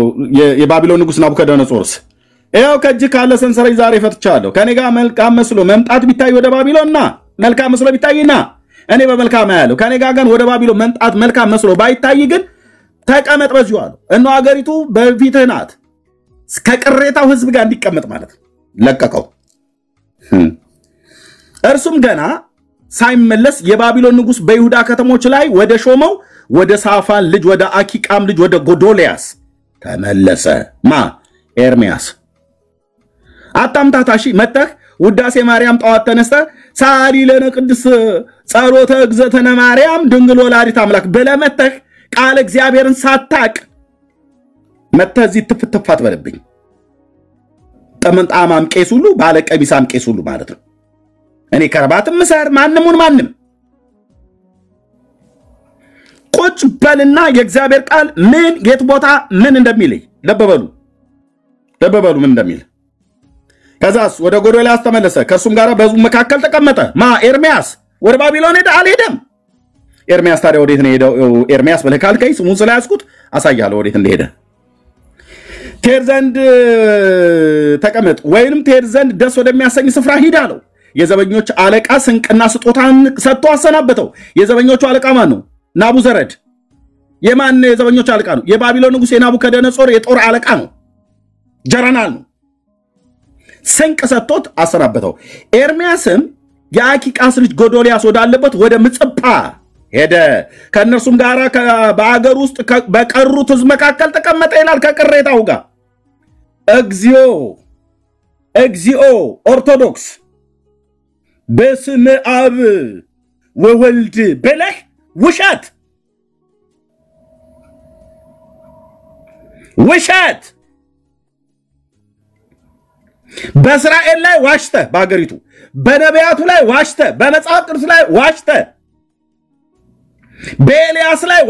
S2: የባቢሎን ንጉስ ናቡከደነጾርስ ይኸው ከእጅ ካለ ሰንሰለት ዛሬ ፈትቻለሁ ከኔ ጋር መልካም መስሎ መምጣት ቢታይ ወደ ባቢሎንና መልካም መስሎ ቢታይና እኔ በመልካም ያለው ከኔ ጋር ግን ወደ ባቢሎን መምጣት መልካም መስሎ ባይታይ ግን ተቀመጥ በዚሁ አለው እነሆ አገሪቱ በፊትህ ናት ከቅሬታው ህዝብ ጋር እንዲቀመጥ ማለት ለቀቀው እርሱም ገና ሳይመለስ የባቢሎን ንጉስ በይሁዳ ከተሞች ላይ ወደ ሾመው ወደ ሳፋን ልጅ ወደ አኪቃም ልጅ ወደ ጎዶልያስ ተመለሰ ማ ኤርሚያስ አታምታታሺ መጣህ ውዳሴ ማርያም ጣዋት ተነስተ ሳሊ ለነ ቅድስ ጸሎተ እግዘተነ ማርያም ድንግል ወላዲት አምላክ በለመተህ ቃል እግዚአብሔርን ሳታቅ መተህ እዚህ ትፍትፋት በለብኝ ጠመንጣማም ቄስ ሁሉ ባለቀሚሳም ቄስ ሁሉ ማለት ነው እኔ ከረባትም ሰር ማንም ቁጭ በልና የእግዚአብሔር ቃል ምን የት ቦታ ምን እንደሚል ለበበሉ ምን እንደሚል ከዛስ ወደ ጎዶልያስ ተመለሰ ከሱም ጋር በዙ መካከል ተቀመጠ ማ ኤርሚያስ ወደ ባቢሎን ሄደ አልሄደም ኤርሚያስ ታዲያ ወዴት ነው ሄደው ኤርሚያስ በለካልከይ ስሙን ስላያስኩት አሳያለሁ ወዴት እንደሄደ ትሄድ ዘንድ ተቀመጥ ወይንም ትሄድ ዘንድ ደስ ወደሚያሰኝ ስፍራ ሂድ አለው የዘበኞች አለቃ ስንቅና ስጦታን ሰጥቶ አሰናበተው የዘበኞቹ አለቃ ማን ነው ናቡዘረድ የማን የዘበኞች አለቃ ነው የባቢሎን ንጉስ የናቡከደነጾር የጦር አለቃ ነው ጀነራል ነው ስንቅ ሰጥቶት አሰናበተው ኤርሚያስም የአኪቃስ ልጅ ጎዶልያስ ወዳለበት ወደ ምጽጳ ሄደ ከነርሱም ጋራ በአገር ውስጥ በቀሩት ህዝብ መካከል ተቀመጠ ይላል ከቅሬታው ጋር እግዚኦ ኦርቶዶክስ በስመ አብ ወወልድ በለህ ውሸት በእስራኤል ላይ ዋሽተ በአገሪቱ በነቢያቱ ላይ ዋሽተ በመጽሐፍ ቅዱስ ላይ ዋሽተ በኤልያስ ላይ